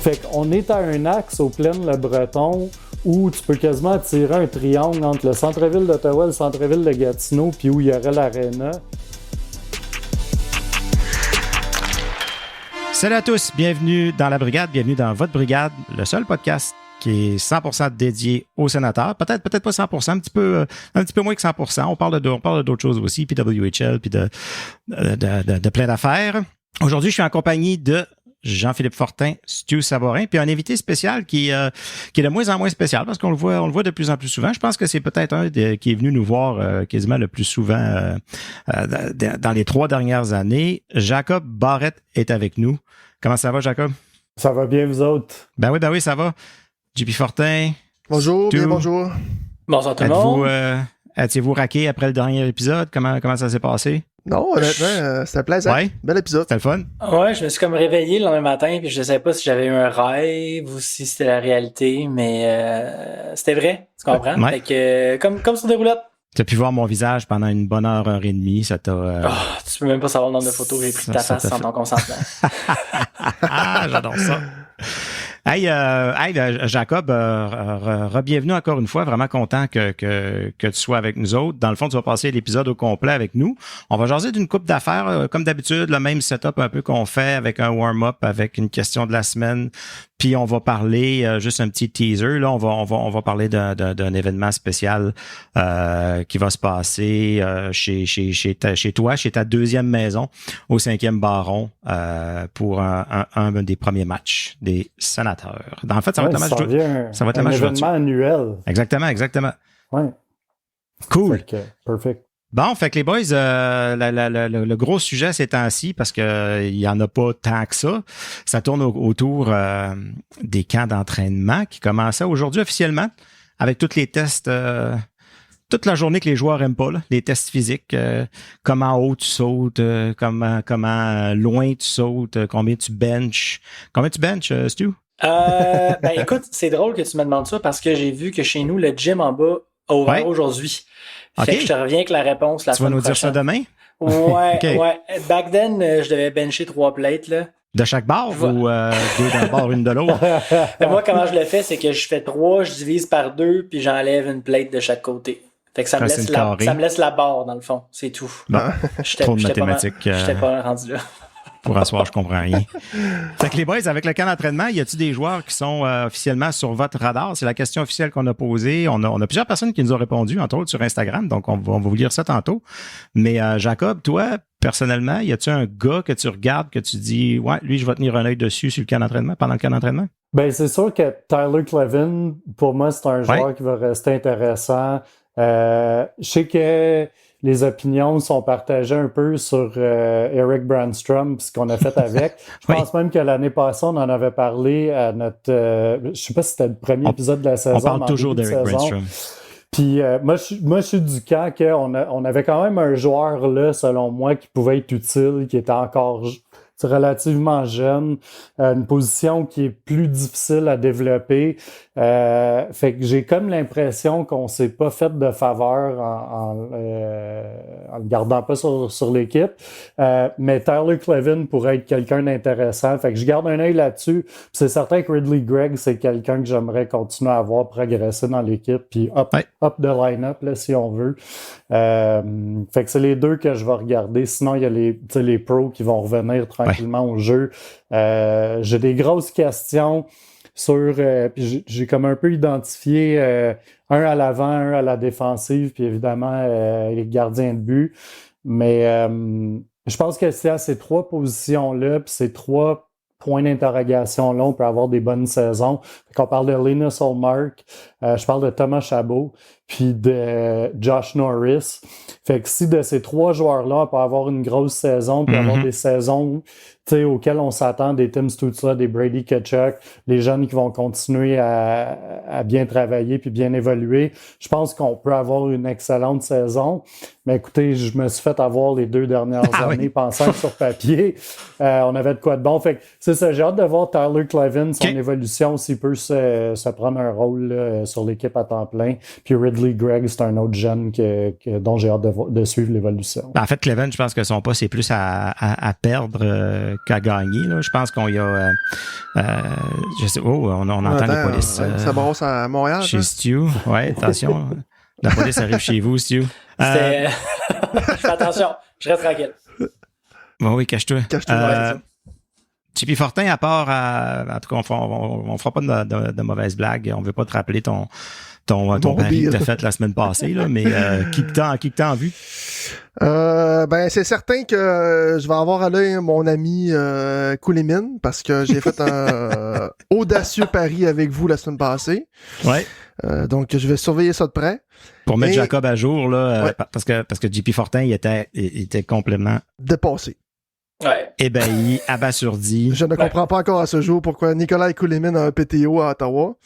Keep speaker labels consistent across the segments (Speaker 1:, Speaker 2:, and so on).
Speaker 1: Fait qu'on est à un axe au Plaine-le-Breton où tu peux quasiment tirer un triangle entre le centre-ville d'Ottawa et le centre-ville de Gatineau, puis où il y aurait l'aréna.
Speaker 2: Salut à tous, bienvenue dans la brigade, bienvenue dans votre brigade, le seul podcast qui est 100% dédié aux sénateurs. Peut-être pas 100%, un petit peu moins que 100%. On parle d'autres choses aussi, puis WHL, puis de plein d'affaires. Aujourd'hui, je suis en compagnie de Jean-Philippe Fortin, Stu Savorin, puis un invité spécial qui est de moins en moins spécial parce qu'on le voit de plus en plus souvent. Je pense que c'est peut-être qui est venu nous voir quasiment le plus souvent dans les 3 dernières années. Jacob Barrette est avec nous. Comment ça va, Jacob?
Speaker 1: Ça va bien, vous autres?
Speaker 2: Ben oui, ça va. JP Fortin.
Speaker 3: Bonjour,
Speaker 2: Stu.
Speaker 3: bien bonjour.
Speaker 4: Bonjour tout le monde.
Speaker 2: Étiez-vous raqué après le dernier épisode? Comment ça s'est passé?
Speaker 3: Non, honnêtement, c'était plaisant.
Speaker 2: Ouais.
Speaker 3: Bel épisode.
Speaker 2: C'était le fun?
Speaker 4: Ouais, je me suis comme réveillé le lendemain matin, puis je ne savais pas si j'avais eu un rêve ou si c'était la réalité, mais c'était vrai, tu comprends?
Speaker 2: Ouais.
Speaker 4: Fait que, comme sur des roulettes.
Speaker 2: Tu as pu voir mon visage pendant une bonne heure et demie, ça t'a...
Speaker 4: Tu peux même pas savoir le nombre de photos que j'ai pris de ta
Speaker 2: Ça
Speaker 4: face sans ton consentement.
Speaker 2: Ah, j'adore ça. Hey, Jacob, re-bienvenue encore une fois. Vraiment content que tu sois avec nous autres. Dans le fond, tu vas passer l'épisode au complet avec nous. On va jaser d'une couple d'affaires, comme d'habitude, le même setup un peu qu'on fait avec un warm-up, avec une question de la semaine. Puis on va parler, juste un petit teaser, là, on va parler d'un événement spécial qui va se passer chez toi, chez ta deuxième maison, au 5e Baron, pour un des premiers matchs des sénateurs. En fait, ça va être un
Speaker 1: événement annuel.
Speaker 2: Exactement.
Speaker 1: Ouais.
Speaker 2: Cool.
Speaker 1: Fait que, perfect.
Speaker 2: Bon, fait que les boys, le gros sujet ces temps-ci, parce que il y en a pas tant que ça tourne autour des camps d'entraînement qui commençaient aujourd'hui officiellement avec tous les tests, toute la journée que les joueurs aiment pas, là, les tests physiques, comment haut tu sautes, comment loin tu sautes, combien tu benches. Combien tu benches, Stu?
Speaker 4: Ben écoute, c'est drôle que tu me demandes ça parce que j'ai vu que chez nous, le gym en bas a ouvert aujourd'hui. Fait que je te reviens avec la réponse la semaine prochaine.
Speaker 2: Tu vas nous dire ça demain?
Speaker 4: Ouais,
Speaker 2: Okay.
Speaker 4: Ouais. Back then, je devais bencher 3 plates, là.
Speaker 2: De chaque barre ou 2 d'un bord, une de l'autre?
Speaker 4: Moi, comment je le fais, c'est que je fais 3, je divise par 2, puis j'enlève une plate de chaque côté. Fait que ça me laisse la barre, dans le fond. C'est tout.
Speaker 2: Bon, trop de mathématiques.
Speaker 4: J'étais pas rendu là.
Speaker 2: Pour asseoir, je comprends rien. Fait que les boys, avec le camp d'entraînement, y a-t-il des joueurs qui sont officiellement sur votre radar? C'est la question officielle qu'on a posée. On a plusieurs personnes qui nous ont répondu, entre autres sur Instagram, donc on va vous lire ça tantôt. Mais Jacob, toi, personnellement, y a-tu un gars que tu regardes, que tu dis, ouais, lui, je vais tenir un œil dessus sur le camp d'entraînement, pendant le camp d'entraînement?
Speaker 1: Ben, c'est sûr que Tyler Clevin, pour moi, c'est un joueur qui va rester intéressant. Je sais que les opinions sont partagées un peu sur Eric Brandstrom, ce qu'on a fait avec. Je pense même que l'année passée, on en avait parlé à notre... je sais pas si c'était le premier épisode de la saison.
Speaker 2: On parle toujours d'Eric Brandstrom.
Speaker 1: Puis moi, je suis du camp qu'on avait quand même un joueur là, selon moi, qui pouvait être utile, qui était encore relativement jeune, une position qui est plus difficile à développer. Fait que j'ai comme l'impression qu'on s'est pas fait de faveur en le gardant pas sur l'équipe. Mais Tyler Clevin pourrait être quelqu'un d'intéressant. Fait que je garde un œil là-dessus. Puis c'est certain que Ridley Gregg, c'est quelqu'un que j'aimerais continuer à voir progresser dans l'équipe. Puis up de line-up, là, si on veut. Fait que c'est les deux que je vais regarder. Sinon, il y a les pros qui vont revenir tranquillement au jeu. J'ai des grosses questions sur... puis j'ai comme un peu identifié un à l'avant, un à la défensive, puis évidemment les gardiens de but. Mais je pense que c'est à ces 3 positions-là, puis ces 3 points d'interrogation-là, on peut avoir des bonnes saisons. Fait qu'on parle de Linus Ullmark, je parle de Thomas Chabot, puis de Josh Norris. Fait que si de ces 3 joueurs-là, on peut avoir une grosse saison, puis avoir des saisons auxquelles on s'attend, des Tim Stützle, des Brady Tkachuk, les jeunes qui vont continuer à bien travailler puis bien évoluer, je pense qu'on peut avoir une excellente saison. Mais écoutez, je me suis fait avoir les 2 dernières années pensant que sur papier, on avait de quoi de bon. Fait que c'est c'est ça, j'ai hâte de voir Tyler Clevin, son évolution, s'il peut se prendre un rôle là, sur l'équipe à temps plein. Puis Ridley Gregg, c'est un autre jeune dont j'ai hâte de suivre l'évolution.
Speaker 2: En fait, Clevin, je pense que son poste est plus à perdre qu'à gagner. Là. Je pense qu'on y a... je sais, on entend les polices.
Speaker 3: Ça brosse à Montréal.
Speaker 2: Chez Stu. Ouais, attention. La police arrive chez vous, Stu.
Speaker 4: Je fais attention, je reste tranquille.
Speaker 2: Bon, oui, cache-toi.
Speaker 3: Cache-toi.
Speaker 2: JP Fortin, à part, en tout cas, on fera pas de mauvaises blagues. On veut pas te rappeler ton pari que t'as fait la semaine passée, là, mais qui que t'as en vue?
Speaker 3: C'est certain que je vais avoir à l'œil mon ami Koulimin, parce que j'ai fait un audacieux pari avec vous la semaine passée.
Speaker 2: Ouais.
Speaker 3: Donc, je vais surveiller ça de près.
Speaker 2: Pour mettre Jacob à jour, là, parce que JP Fortin, il était complètement
Speaker 3: dépassé.
Speaker 4: Ouais.
Speaker 2: Ébahi, abasourdi.
Speaker 3: Je ne comprends pas encore à ce jour pourquoi Nicolas Koulimin a un PTO à Ottawa.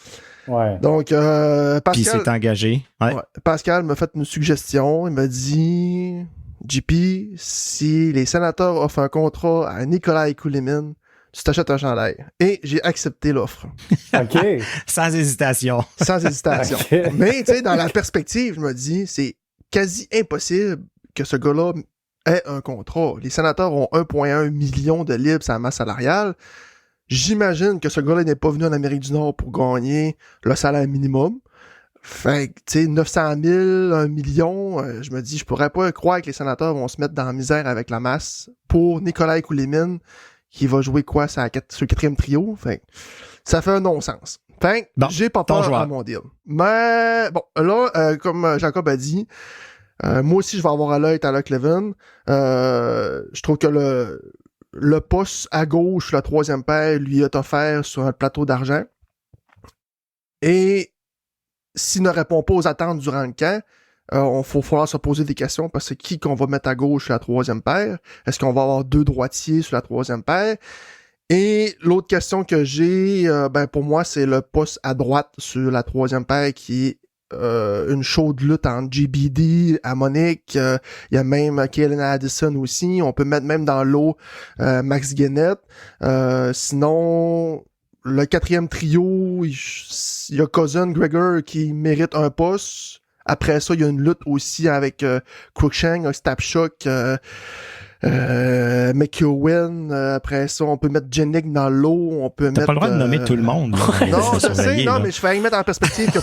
Speaker 1: Ouais.
Speaker 3: Donc, Pascal...
Speaker 2: Puis il s'est engagé. Ouais.
Speaker 3: Pascal m'a fait une suggestion. Il m'a dit, JP, si les sénateurs offrent un contrat à Nicolas Koulimin, tu t'achètes un chandail. Et j'ai accepté l'offre.
Speaker 1: OK.
Speaker 2: Sans hésitation.
Speaker 3: Sans hésitation.
Speaker 1: Okay.
Speaker 3: Mais, tu sais, dans la perspective, je me dis, c'est quasi impossible que ce gars-là ait un contrat. Les sénateurs ont 1,1 million de livres sur la masse salariale. J'imagine que ce gars-là n'est pas venu en Amérique du Nord pour gagner le salaire minimum. Fait que, tu sais, 900 000, 1 million, je me dis, je pourrais pas croire que les sénateurs vont se mettre dans la misère avec la masse pour Nicolas Koulimin, qui va jouer quoi sur le 4e trio. Fait que, ça fait un non-sens. Fait que, j'ai pas peur à mon deal. Mais, bon, là, comme Jacob a dit, moi aussi, je vais avoir à l'œil Tyler Clevin. Je trouve que le poste à gauche, la 3e paire, lui est offert sur un plateau d'argent. Et s'il ne répond pas aux attentes durant le camp, il faut falloir se poser des questions parce que qui qu'on va mettre à gauche sur la 3e paire? Est-ce qu'on va avoir 2 droitiers sur la 3e paire? Et l'autre question que j'ai, pour moi, c'est le poste à droite sur la 3e paire qui est une chaude lutte entre GBD, Monique, il y a même Kalen Addison aussi, on peut mettre même dans l'eau Max Guenette. Sinon, le 4e trio, il y a Cousin Gregor qui mérite un poste. Après ça, il y a une lutte aussi avec Cruikshank, Stapshock, McEwen. Après ça, on peut mettre Jenick dans l'eau. On peut mettre.
Speaker 2: T'as pas le droit de nommer tout le monde.
Speaker 3: Non, je sais, non, mais je fais mettre en perspective que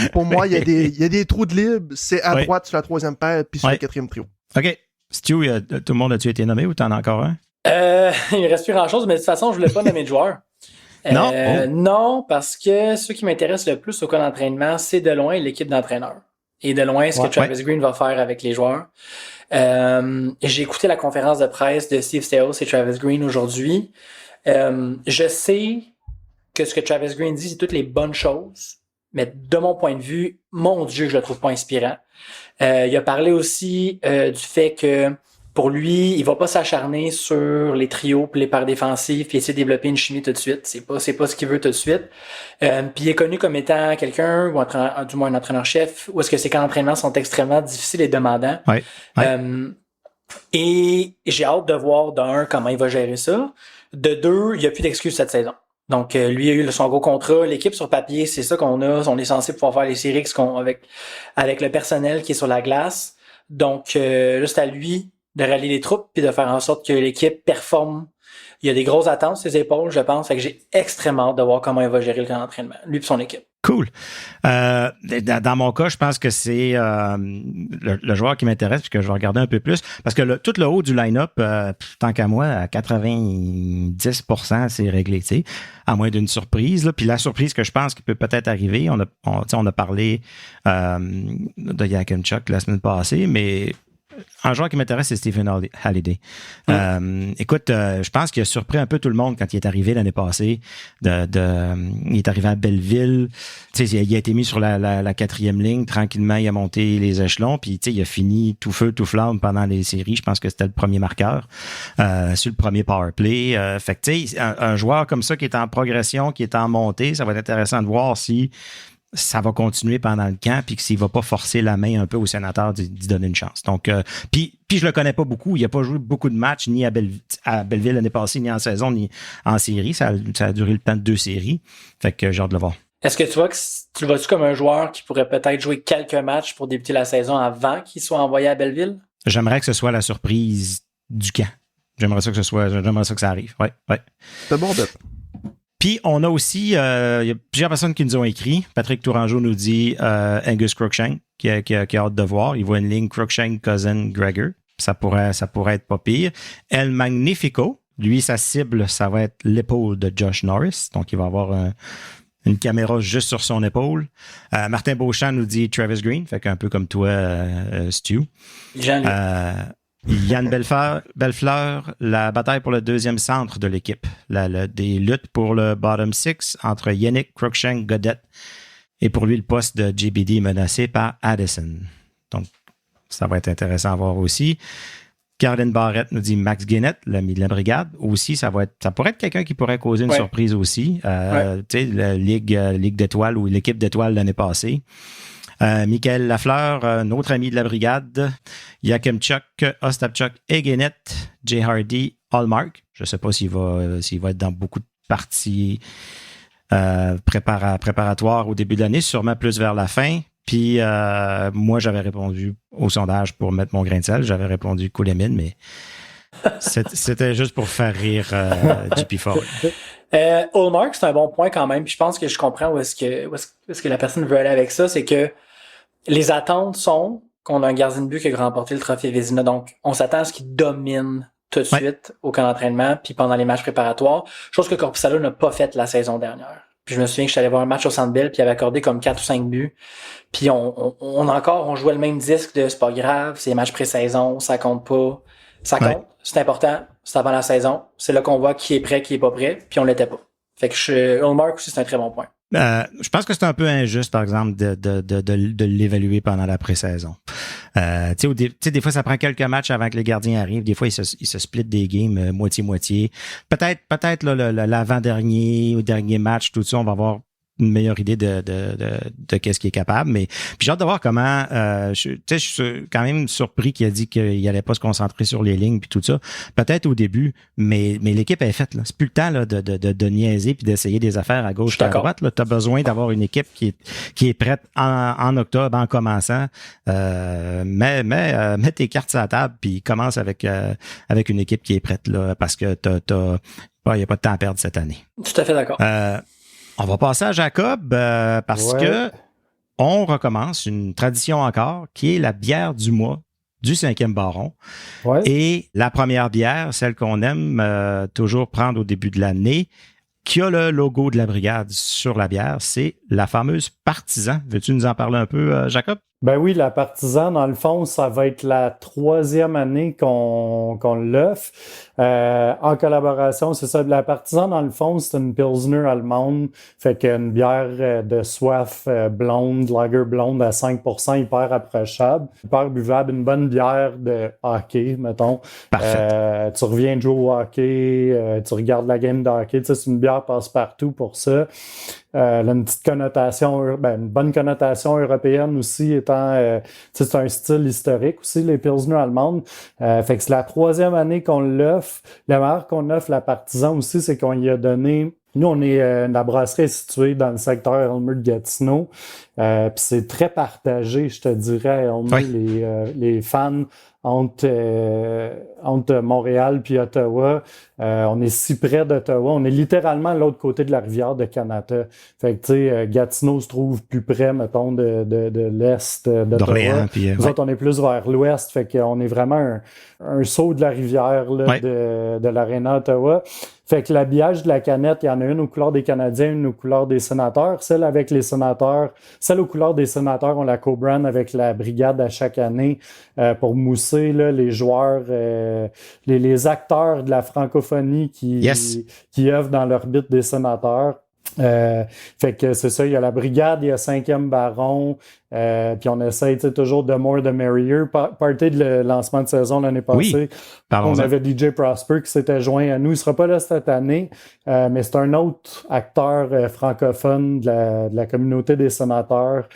Speaker 3: pour moi, il y a des trous de libre. C'est à droite sur la 3e paire puis sur le 4e trio.
Speaker 2: OK. Stu, tout le monde a-tu été nommé ou t'en as encore un?
Speaker 4: Il ne reste plus grand-chose, mais de toute façon, je voulais pas nommer de joueur.
Speaker 2: Non?
Speaker 4: Non, parce que ce qui m'intéresse le plus au cas d'entraînement, c'est de loin l'équipe d'entraîneurs. Et de loin, ce que Travis Green va faire avec les joueurs. J'ai écouté la conférence de presse de Steve Staios et Travis Green aujourd'hui. Je sais que ce que Travis Green dit, c'est toutes les bonnes choses, mais de mon point de vue, mon Dieu, je le trouve pas inspirant. Il a parlé aussi du fait que pour lui, il va pas s'acharner sur les trios puis les paires défensives puis essayer de développer une chimie tout de suite. C'est pas ce qu'il veut tout de suite. Puis il est connu comme étant quelqu'un, ou du moins un entraîneur-chef, où est-ce que ses camps d'entraînement sont extrêmement difficiles et demandants.
Speaker 2: Ouais.
Speaker 4: Et j'ai hâte de voir, d'un, comment il va gérer ça. De deux, il n'y a plus d'excuses cette saison. Donc, lui a eu son gros contrat. L'équipe sur papier, c'est ça qu'on a. On est censé pouvoir faire les séries avec le personnel qui est sur la glace. Donc, là, c'est à lui de rallier les troupes puis de faire en sorte que l'équipe performe. Il y a des grosses attentes sur ses épaules, je pense. Fait que j'ai extrêmement hâte de voir comment il va gérer le camp d'entraînement, lui et son équipe.
Speaker 2: Cool. Dans mon cas, je pense que c'est le joueur qui m'intéresse puis que je vais regarder un peu plus. Parce que tout le haut du line-up, tant qu'à moi, à 90%, c'est réglé, tu sais, à moins d'une surprise. Là. Puis la surprise que je pense qui peut peut-être arriver, on a parlé de Yakimchuk la semaine passée, mais un joueur qui m'intéresse, c'est Stephen Halliday. Écoute, je pense qu'il a surpris un peu tout le monde quand il est arrivé l'année passée. Il est arrivé à Belleville. Tu sais, il a été mis sur la 4e ligne. Tranquillement, il a monté les échelons. Puis, tu sais, il a fini tout feu, tout flamme pendant les séries. Je pense que c'était le premier marqueur sur le premier power play. Fait que, tu sais, un joueur comme ça qui est en progression, qui est en montée, ça va être intéressant de voir si ça va continuer pendant le camp, puis que s'il va pas forcer la main un peu au sénateur d'y donner une chance. Donc, puis je le connais pas beaucoup. Il a pas joué beaucoup de matchs, ni à Belleville l'année passée, ni en saison, ni en série. Ça a duré le temps de 2 séries. Fait que j'ai hâte de le voir.
Speaker 4: Est-ce que tu vois que tu le vois-tu comme un joueur qui pourrait peut-être jouer quelques matchs pour débuter la saison avant qu'il soit envoyé à Belleville?
Speaker 2: J'aimerais que ce soit la surprise du camp. J'aimerais ça que ça arrive. Ouais.
Speaker 3: C'est bon, Bep.
Speaker 2: Puis, on a aussi, il y a plusieurs personnes qui nous ont écrit. Patrick Tourangeau nous dit Angus Crookshank, qui a hâte de voir. Il voit une ligne Crookshank, Cousin, Gregor. Ça pourrait être pas pire. El Magnifico, lui, sa cible, ça va être l'épaule de Josh Norris. Donc, il va avoir une caméra juste sur son épaule. Martin Beauchamp nous dit Travis Green, fait qu'un peu comme toi, Stu. Yann Bellefleur, la bataille pour le 2e centre de l'équipe. Des luttes pour le bottom 6 entre Yannick, Crookshank, Godette. Et pour lui, le poste de JBD est menacé par Addison. Donc, ça va être intéressant à voir aussi. Caroline Barrett nous dit Max Guénette, l'ami de la brigade. Aussi, ça pourrait être quelqu'un qui pourrait causer une surprise aussi. Tu sais, la Ligue d'étoiles ou l'équipe d'étoiles l'année passée. Michael Lafleur, notre ami de la brigade. Yakimchuk, Ostapchuk et Guénette. Jay Hardy, Hallmark. Je ne sais pas s'il va être dans beaucoup de parties préparatoires au début de l'année, sûrement plus vers la fin. Puis moi, j'avais répondu au sondage pour mettre mon grain de sel. J'avais répondu Koulemine, mais c'était juste pour faire rire JP Ford.
Speaker 4: Hallmark, c'est un bon point quand même. Puis je pense que je comprends où est-ce que la personne veut aller avec ça. C'est que les attentes sont qu'on a un gardien de but qui a remporté le trophée Vézina. Donc, on s'attend à ce qu'il domine tout de suite au camp d'entraînement puis pendant les matchs préparatoires. Chose que Korpisalo n'a pas fait la saison dernière. Puis je me souviens que je suis allé voir un match au Centre Bell puis il avait accordé comme 4 ou 5 buts. Puis on jouait le même disque de c'est pas grave, c'est les matchs pré-saison, ça compte pas. Ça compte, c'est important, c'est avant la saison. C'est là qu'on voit qui est prêt, qui est pas prêt, puis on l'était pas. Fait que Hallmark aussi, c'est un très bon point.
Speaker 2: Je pense que c'est un peu injuste, par exemple, de l'évaluer pendant la pré-saison. Tu sais, des fois, ça prend quelques matchs avant que les gardiens arrivent. Des fois, ils se splitent des games moitié-moitié. Peut-être là, l'avant-dernier ou dernier match, tout ça, on va avoir une meilleure idée de qu'est-ce qu'il est capable. Mais puis j'ai hâte de voir comment. Je suis quand même surpris qu'il a dit qu'il allait pas se concentrer sur les lignes puis tout ça. Peut-être au début, mais l'équipe est faite là. C'est plus le temps là de niaiser puis d'essayer des affaires à gauche et à droite. Là, t'as besoin d'avoir une équipe qui est prête en octobre en commençant. Mets tes cartes sur la table puis commence avec une équipe qui est prête là parce que il y a pas de temps à perdre cette année.
Speaker 4: Tout à fait d'accord.
Speaker 2: On va passer à Jacob parce que on recommence une tradition encore qui est la bière du mois du 5e baron. Ouais. Et la première bière, celle qu'on aime toujours prendre au début de l'année, qui a le logo de la brigade sur la bière, c'est la fameuse Partisan. Veux-tu nous en parler un peu, Jacob?
Speaker 1: Ben oui, la Partisan, dans le fond, ça va être la 3e année qu'on l'offre. En collaboration, c'est ça. La Partisan, dans le fond, c'est une Pilsner allemande. Fait qu'une bière de soif blonde, lager blonde à 5%, hyper approchable, hyper buvable. Une bonne bière de hockey, mettons.
Speaker 2: Parfait.
Speaker 1: Tu reviens de jouer au hockey, tu regardes la game de hockey. Tu sais, c'est une bière passe-partout pour ça. Elle a une petite connotation, une bonne connotation européenne aussi, étant c'est un style historique aussi, les Pilsner allemandes. Fait que c'est la 3e année qu'on l'offre. La manière qu'on offre la Partisan aussi, c'est qu'on y a donné. Nous, on est la brasserie est située dans le secteur Elmer-Gatineau. Puis c'est très partagé, je te dirais, à Elmer, les fans entre Montréal puis Ottawa. On est si près d'Ottawa. On est littéralement à l'autre côté de la rivière de Kanata. Fait que, tu sais, Gatineau se trouve plus près, mettons, de l'est d'Ottawa. Nous autres, on est plus vers l'ouest. Fait qu'on est vraiment un saut de la rivière là, de l'aréna Ottawa. Fait que l'habillage de la canette, il y en a une aux couleurs des Canadiens, une aux couleurs des Sénateurs. Celle avec les Sénateurs, celle aux couleurs des Sénateurs, on la co-brand avec la brigade à chaque année pour mousser là, les joueurs, les acteurs de la francophonie qui œuvrent dans l'orbite des Sénateurs. Fait que c'est ça, il y a la brigade, il y a 5e baron, puis on essaye toujours de more the merrier. Party de le lancement de saison l'année passée, on avait DJ Prosper qui s'était joint à nous. Il ne sera pas là cette année, mais c'est un autre acteur francophone de la communauté des sénateurs.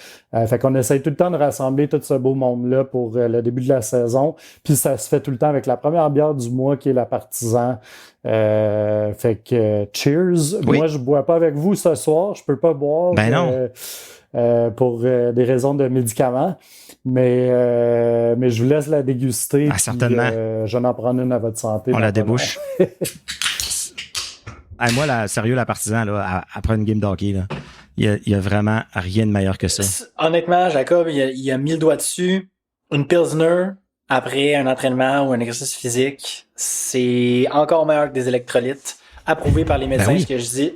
Speaker 1: Fait qu'on essaye tout le temps de rassembler tout ce beau monde-là pour le début de la saison. Puis ça se fait tout le temps avec la première bière du mois qui est la Partisan. Fait que cheers.
Speaker 2: Oui.
Speaker 1: Moi, je bois pas avec vous ce soir. Je peux pas boire.
Speaker 2: Ben non.
Speaker 1: Pour des raisons de médicaments. Mais je vous laisse la déguster.
Speaker 2: Ah, certainement.
Speaker 1: Puis, je vais en prendre une à votre santé.
Speaker 2: On la débouche. Moi, sérieux, la Partisan, là, après une game d'hockey, là, il y a vraiment rien de meilleur que ça.
Speaker 4: Honnêtement, Jacob, il a mis le doigt dessus. Une Pilsner, après un entraînement ou un exercice physique, c'est encore meilleur que des électrolytes, approuvé par les médecins, ce que je dis.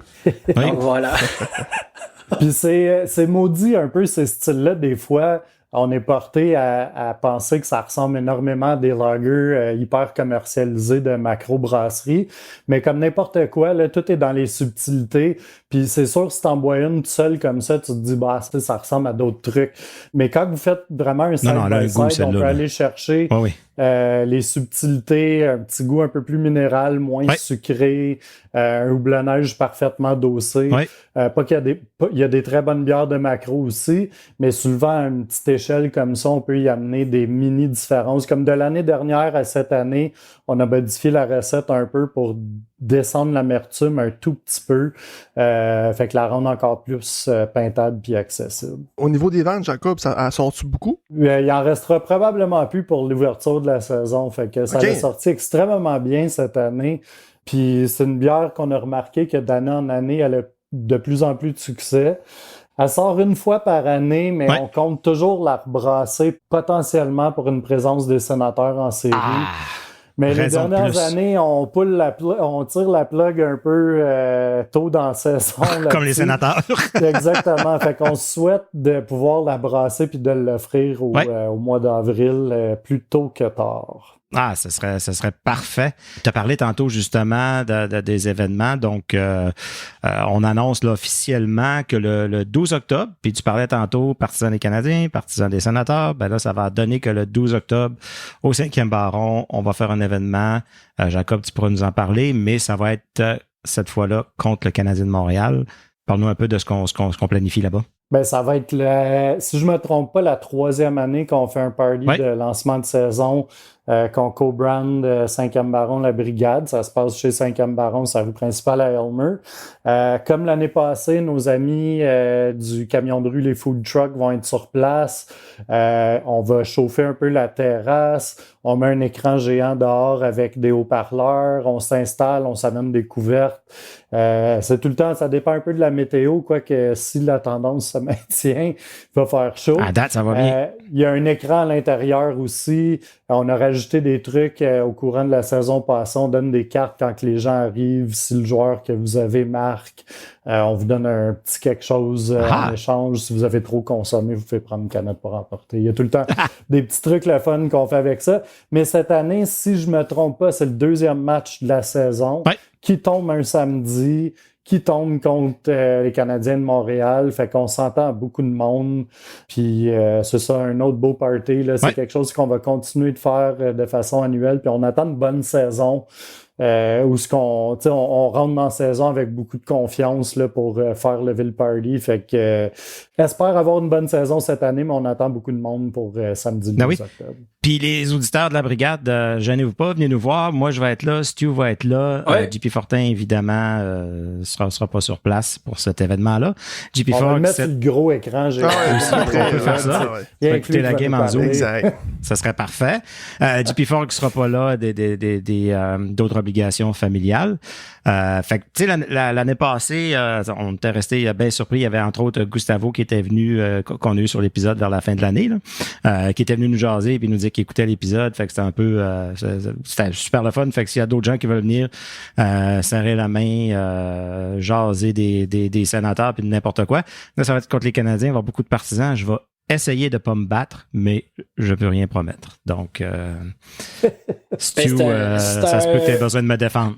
Speaker 4: Donc voilà.
Speaker 1: Puis c'est maudit un peu ces styles-là. Des fois, on est porté à penser que ça ressemble énormément à des lagers hyper commercialisés de macro-brasserie. Mais comme n'importe quoi, là, tout est dans les subtilités. Puis c'est sûr, si t'en bois une toute seule comme ça, tu te dis, bah, ça ressemble à d'autres trucs. Mais quand vous faites vraiment un side-by-side, on peut aller chercher les subtilités, un petit goût un peu plus minéral, moins sucré, un houblonnage parfaitement dosé. Pas qu'il y a des très bonnes bières de macro aussi, mais souvent à une petite échelle comme ça, on peut y amener des mini-différences. Comme de l'année dernière à cette année, on a modifié la recette un peu pour descendre l'amertume un tout petit peu, fait que la rendre encore plus peintable puis accessible.
Speaker 3: Au niveau des ventes, Jacob, ça sort-tu beaucoup?
Speaker 1: Il en restera probablement plus pour l'ouverture de la saison, fait que ça a sorti extrêmement bien cette année. Puis c'est une bière qu'on a remarqué que d'année en année, elle a de plus en plus de succès. Elle sort une fois par année, mais on compte toujours la rebrasser potentiellement pour une présence des sénateurs en série. Mais les dernières années, on tire la plug un peu tôt dans la saison.
Speaker 2: Comme les sénateurs.
Speaker 1: Exactement. Fait qu'on souhaite de pouvoir la brasser puis de l'offrir au mois d'avril plus tôt que tard.
Speaker 2: Ah, ce serait parfait. Tu as parlé tantôt justement des événements, donc on annonce là, officiellement que le 12 octobre, puis tu parlais tantôt Partisans des Canadiens, Partisans des Sénateurs, ben là, ça va donner que le 12 octobre, au 5e Baron, on va faire un événement. Jacob, tu pourras nous en parler, mais ça va être cette fois-là contre le Canadien de Montréal. Parle-nous un peu de ce qu'on planifie là-bas.
Speaker 1: Ben, ça va être, si je me trompe pas, la 3e année qu'on fait un party de lancement de saison qu'on co-brand 5e Baron, la Brigade. Ça se passe chez 5e Baron, sa rue principale à Elmer. Comme l'année passée, nos amis du camion de rue, les food trucks, vont être sur place. On va chauffer un peu la terrasse. On met un écran géant dehors avec des haut-parleurs. On s'installe, on s'amène des couvertes. C'est tout le temps, ça dépend un peu de la météo, quoique si la tendance se maintient, il va faire chaud.
Speaker 2: À date, ça va bien.
Speaker 1: Il y a un écran à l'intérieur aussi. On a rajouté des trucs au courant de la saison passée. On donne des cartes quand les gens arrivent. Si le joueur que vous avez marque, on vous donne un petit quelque chose en échange. Si vous avez trop consommé, vous pouvez prendre une canette pour emporter. Il y a tout le temps des petits trucs le fun qu'on fait avec ça. Mais cette année, si je me trompe pas, c'est le 2e match de la saison qui tombe un samedi, qui tombe contre les Canadiens de Montréal. Fait qu'on s'entend à beaucoup de monde. Puis c'est ça, un autre beau party. Là. C'est quelque chose qu'on va continuer de faire de façon annuelle. Puis on attend une bonne saison. Où on rentre dans la saison avec beaucoup de confiance là, pour faire lever le party. Fait que j'espère avoir une bonne saison cette année, mais on attend beaucoup de monde pour samedi 12 octobre.
Speaker 2: Puis les auditeurs de la Brigade, gênez-vous pas, venez nous voir. Moi, je vais être là, Stu va être là. JP Fortin, évidemment, sera pas sur place pour cet événement-là. JP
Speaker 1: on va mettre le gros écran.
Speaker 2: On peut faire ça. On va écouter la game en Zoom. Exact. Ça serait parfait. JP Fortin qui sera pas là, d'autres obligations familiales. Fait que, tu sais, l'année passée, on était resté bien surpris. Il y avait entre autres Gustavo qui était venu, qu'on a eu sur l'épisode vers la fin de l'année, là, qui était venu nous jaser et puis nous dire qu'il écoutait l'épisode. Fait que c'était un peu, c'était super le fun. Fait que s'il y a d'autres gens qui veulent venir serrer la main, jaser des sénateurs puis de n'importe quoi, là, ça va être contre les Canadiens. Il va y avoir beaucoup de partisans. Je vais essayer de pas me battre, mais je peux rien promettre. Donc, Stu, ça se peut que tu aies besoin de me défendre.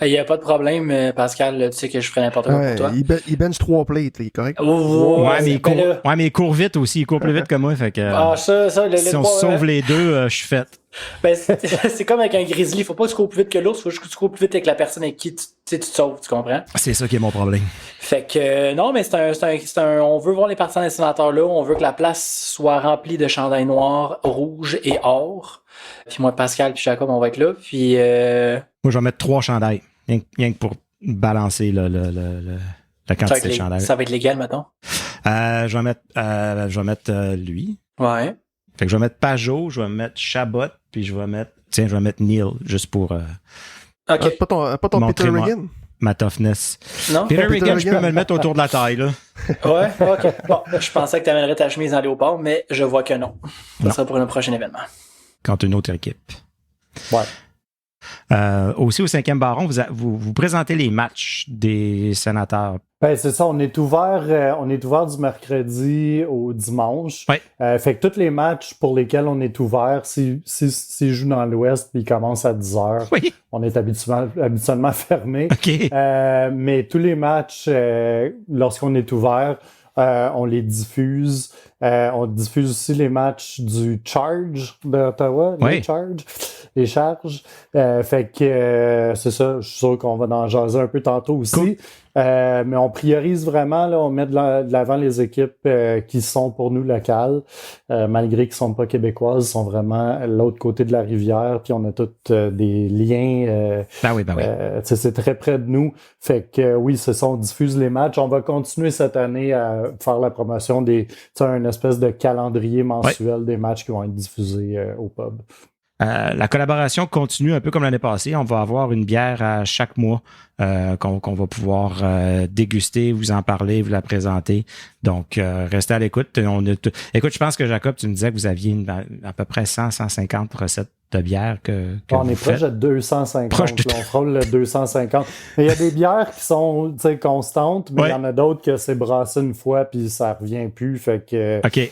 Speaker 4: Il n'y a pas de problème, Pascal, tu sais que je ferai n'importe quoi pour toi.
Speaker 3: Il bench 3 plates, il est correct.
Speaker 2: Mais il court vite aussi, il court plus vite que moi, fait que si on sauve les deux, je suis fait.
Speaker 4: Ben, c'est comme avec un grizzly, faut pas que tu cours plus vite que l'ours, faut que tu cours plus vite avec la personne avec qui tu te sauves, tu comprends?
Speaker 2: C'est ça qui est mon problème.
Speaker 4: Fait que non, mais c'est un on veut voir les partisans des sénateurs là, on veut que la place soit remplie de chandails noirs, rouges et or. Puis moi, Pascal puis Jacob, on va être là. Puis
Speaker 2: moi, je vais mettre 3 chandails, rien que pour balancer la quantité de chandails.
Speaker 4: Ça va être légal, mettons.
Speaker 2: Je vais mettre lui.
Speaker 4: Ouais.
Speaker 2: Fait que je vais mettre Pajot, je vais mettre Chabot, puis je vais mettre Neil, juste pour
Speaker 4: OK.
Speaker 3: Pas ton Peter Regan?
Speaker 2: Ma toughness.
Speaker 4: Non?
Speaker 2: Peter Regan, je peux me le mettre autour de la taille, là.
Speaker 4: Ouais, OK. Bon, je pensais que tu amènerais ta chemise en léopard, mais je vois que non. Ça sera pour un prochain événement.
Speaker 2: Contre une autre équipe.
Speaker 1: Ouais.
Speaker 2: Aussi, au 5e baron, vous présentez les matchs des sénateurs.
Speaker 1: Ben, c'est ça, on est ouvert du mercredi au dimanche.
Speaker 2: Ouais.
Speaker 1: Fait que tous les matchs pour lesquels on est ouvert, s'ils jouent dans l'Ouest puis ils commencent à 10h,
Speaker 2: oui.
Speaker 1: On est habituellement fermé.
Speaker 2: Okay.
Speaker 1: Mais tous les matchs, lorsqu'on est ouvert, on les diffuse. On diffuse aussi les matchs du Charge d'Ottawa,
Speaker 2: oui.
Speaker 1: les charges. Fait que c'est ça, je suis sûr qu'on va en jaser un peu tantôt aussi.
Speaker 2: Cool.
Speaker 1: Mais on priorise vraiment, là, on met de l'avant les équipes qui sont pour nous locales, malgré qu'ils ne sont pas québécoises, ils sont vraiment à l'autre côté de la rivière, puis on a tous des liens.
Speaker 2: Ben oui.
Speaker 1: C'est très près de nous. Fait que oui, c'est ça, on diffuse les matchs. On va continuer cette année à faire la promotion une espèce de calendrier mensuel des matchs qui vont être diffusés au pub.
Speaker 2: La collaboration continue un peu comme l'année passée. On va avoir une bière à chaque mois qu'on va pouvoir déguster, vous en parler, vous la présenter. Donc, restez à l'écoute. Écoute, je pense que Jacob, tu me disais que vous aviez à peu près 150 recettes de bière que
Speaker 1: on est proche de 250. On frôle le 250. Mais il y a des bières qui sont constantes, mais il y en a d'autres que c'est brassé une fois puis ça revient plus. Fait que,
Speaker 2: OK.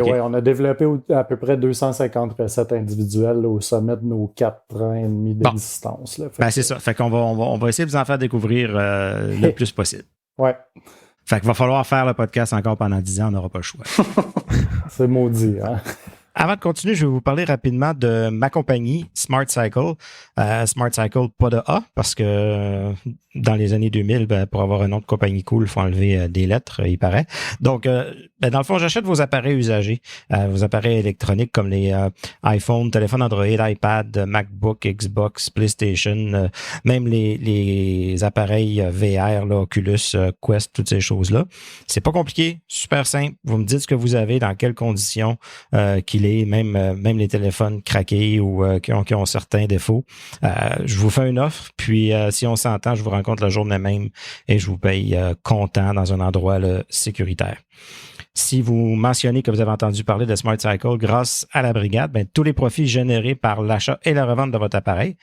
Speaker 1: Ouais, on a développé à peu près 250 recettes individuelles au sommet de nos 4 ans et demi d'existence.
Speaker 2: C'est ça. Fait qu'on va essayer de vous en faire découvrir le plus possible.
Speaker 1: Ouais.
Speaker 2: Fait qu'il va falloir faire le podcast encore pendant 10 ans, on n'aura pas le choix.
Speaker 1: C'est maudit, hein?
Speaker 2: Avant de continuer, je vais vous parler rapidement de ma compagnie, Smart Cycle. Smart Cycle, pas de A, parce que dans les années 2000, pour avoir un nom de compagnie cool, il faut enlever des lettres, il paraît. Donc, dans le fond, j'achète vos appareils usagés, vos appareils électroniques comme les iPhone, téléphone Android, iPad, MacBook, Xbox, PlayStation, même les appareils VR, là, Oculus, Quest, toutes ces choses-là. C'est pas compliqué, super simple. Vous me dites ce que vous avez, dans quelles conditions qu'il est, même les téléphones craqués ou qui ont certains défauts. Je vous fais une offre, puis si on s'entend, je vous rencontre la journée même et je vous paye comptant dans un endroit sécuritaire. Si vous mentionnez que vous avez entendu parler de Smart Cycle grâce à la brigade, tous les profits générés par l'achat et la revente de votre appareil,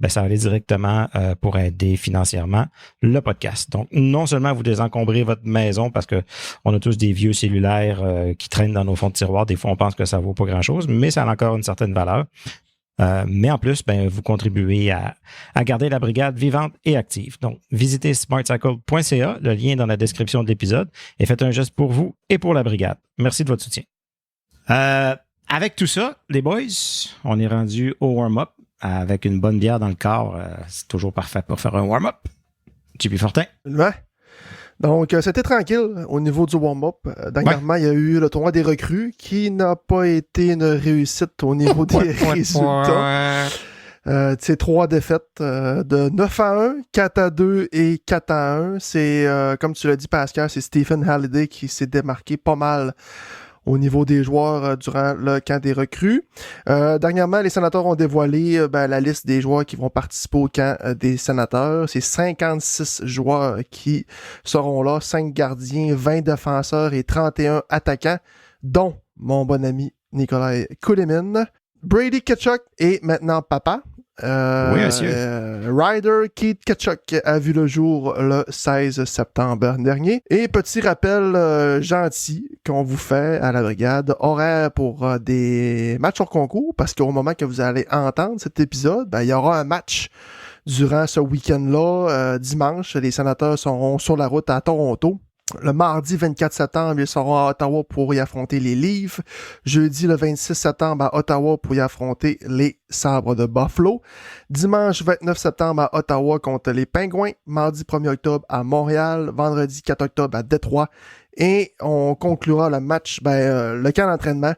Speaker 2: ça va aller directement pour aider financièrement le podcast. Donc, non seulement vous désencombrez votre maison parce que on a tous des vieux cellulaires qui traînent dans nos fonds de tiroir. Des fois, on pense que ça vaut pas grand-chose, mais ça a encore une certaine valeur. Mais en plus, vous contribuez à garder la brigade vivante et active. Donc, visitez smartcycle.ca, le lien est dans la description de l'épisode, et faites un geste pour vous et pour la brigade. Merci de votre soutien. Avec tout ça, les boys, on est rendu au warm-up avec une bonne bière dans le corps. C'est toujours parfait pour faire un warm-up. JP Fortin.
Speaker 3: Ouais. Donc, c'était tranquille au niveau du warm-up. Dernièrement, il y a eu le tournoi des recrues qui n'a pas été une réussite au niveau des résultats. 3 défaites de 9-1, 4-2 et 4-1. C'est, comme tu l'as dit, Pascal, c'est Stephen Halliday qui s'est démarqué pas mal au niveau des joueurs durant le camp des recrues. Dernièrement, les sénateurs ont dévoilé la liste des joueurs qui vont participer au camp des sénateurs. C'est 56 joueurs qui seront là, 5 gardiens, 20 défenseurs et 31 attaquants, dont mon bon ami Nikolai Kulemin. Brady Tkachuk est maintenant papa.
Speaker 2: Oui, monsieur.
Speaker 3: Ryder Keith Tkachuk a vu le jour le 16 septembre dernier. Et petit rappel gentil qu'on vous fait à la brigade, horaire pour des matchs hors concours, parce qu'au moment que vous allez entendre cet épisode, il y aura un match durant ce week-end-là. Dimanche, les Sénateurs seront sur la route à Toronto. Le mardi 24 septembre, ils seront à Ottawa pour y affronter les Leafs. Jeudi le 26 septembre à Ottawa pour y affronter les Sabres de Buffalo. Dimanche 29 septembre à Ottawa contre les Pingouins. Mardi 1er octobre à Montréal. Vendredi 4 octobre à Détroit. Et on conclura le match, le camp d'entraînement,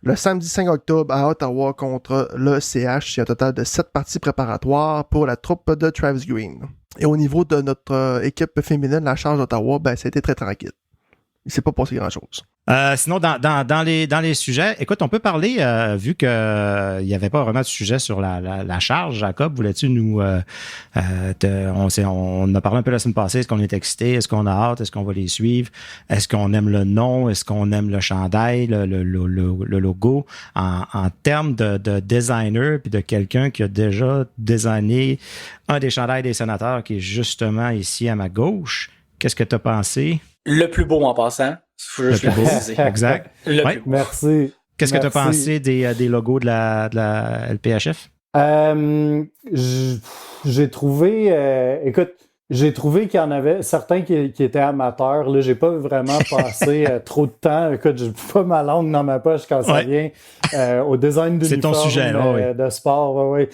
Speaker 3: le samedi 5 octobre à Ottawa contre le CH. Il y a un total de 7 parties préparatoires pour la troupe de Travis Green. Et au niveau de notre équipe féminine, la Charge d'Ottawa, ça a été très tranquille. Il s'est pas passé grand-chose.
Speaker 2: Sinon, dans les sujets, écoute, on peut parler, vu que il n'y avait pas vraiment de sujet sur la charge. Jacob, voulais-tu nous... on a parlé un peu la semaine passée. Est-ce qu'on est excité? Est-ce qu'on a hâte? Est-ce qu'on va les suivre? Est-ce qu'on aime le nom? Est-ce qu'on aime le chandail, le logo? En termes de designer puis de quelqu'un qui a déjà designé un des chandails des Sénateurs qui est justement ici à ma gauche, qu'est-ce que tu as pensé?
Speaker 4: Le plus beau en passant.
Speaker 2: Le plus beau, exact.
Speaker 1: Ouais. Merci.
Speaker 2: Qu'est-ce que tu as pensé des logos de la LPHF?
Speaker 1: J'ai trouvé... écoute, j'ai trouvé qu'il y en avait certains qui étaient amateurs. Là, j'ai pas vraiment passé trop de temps. Écoute, j'ai pas ma langue dans ma poche quand ça vient au design d'uniforme.
Speaker 2: C'est ton sujet, là,
Speaker 1: de sport. Ouais.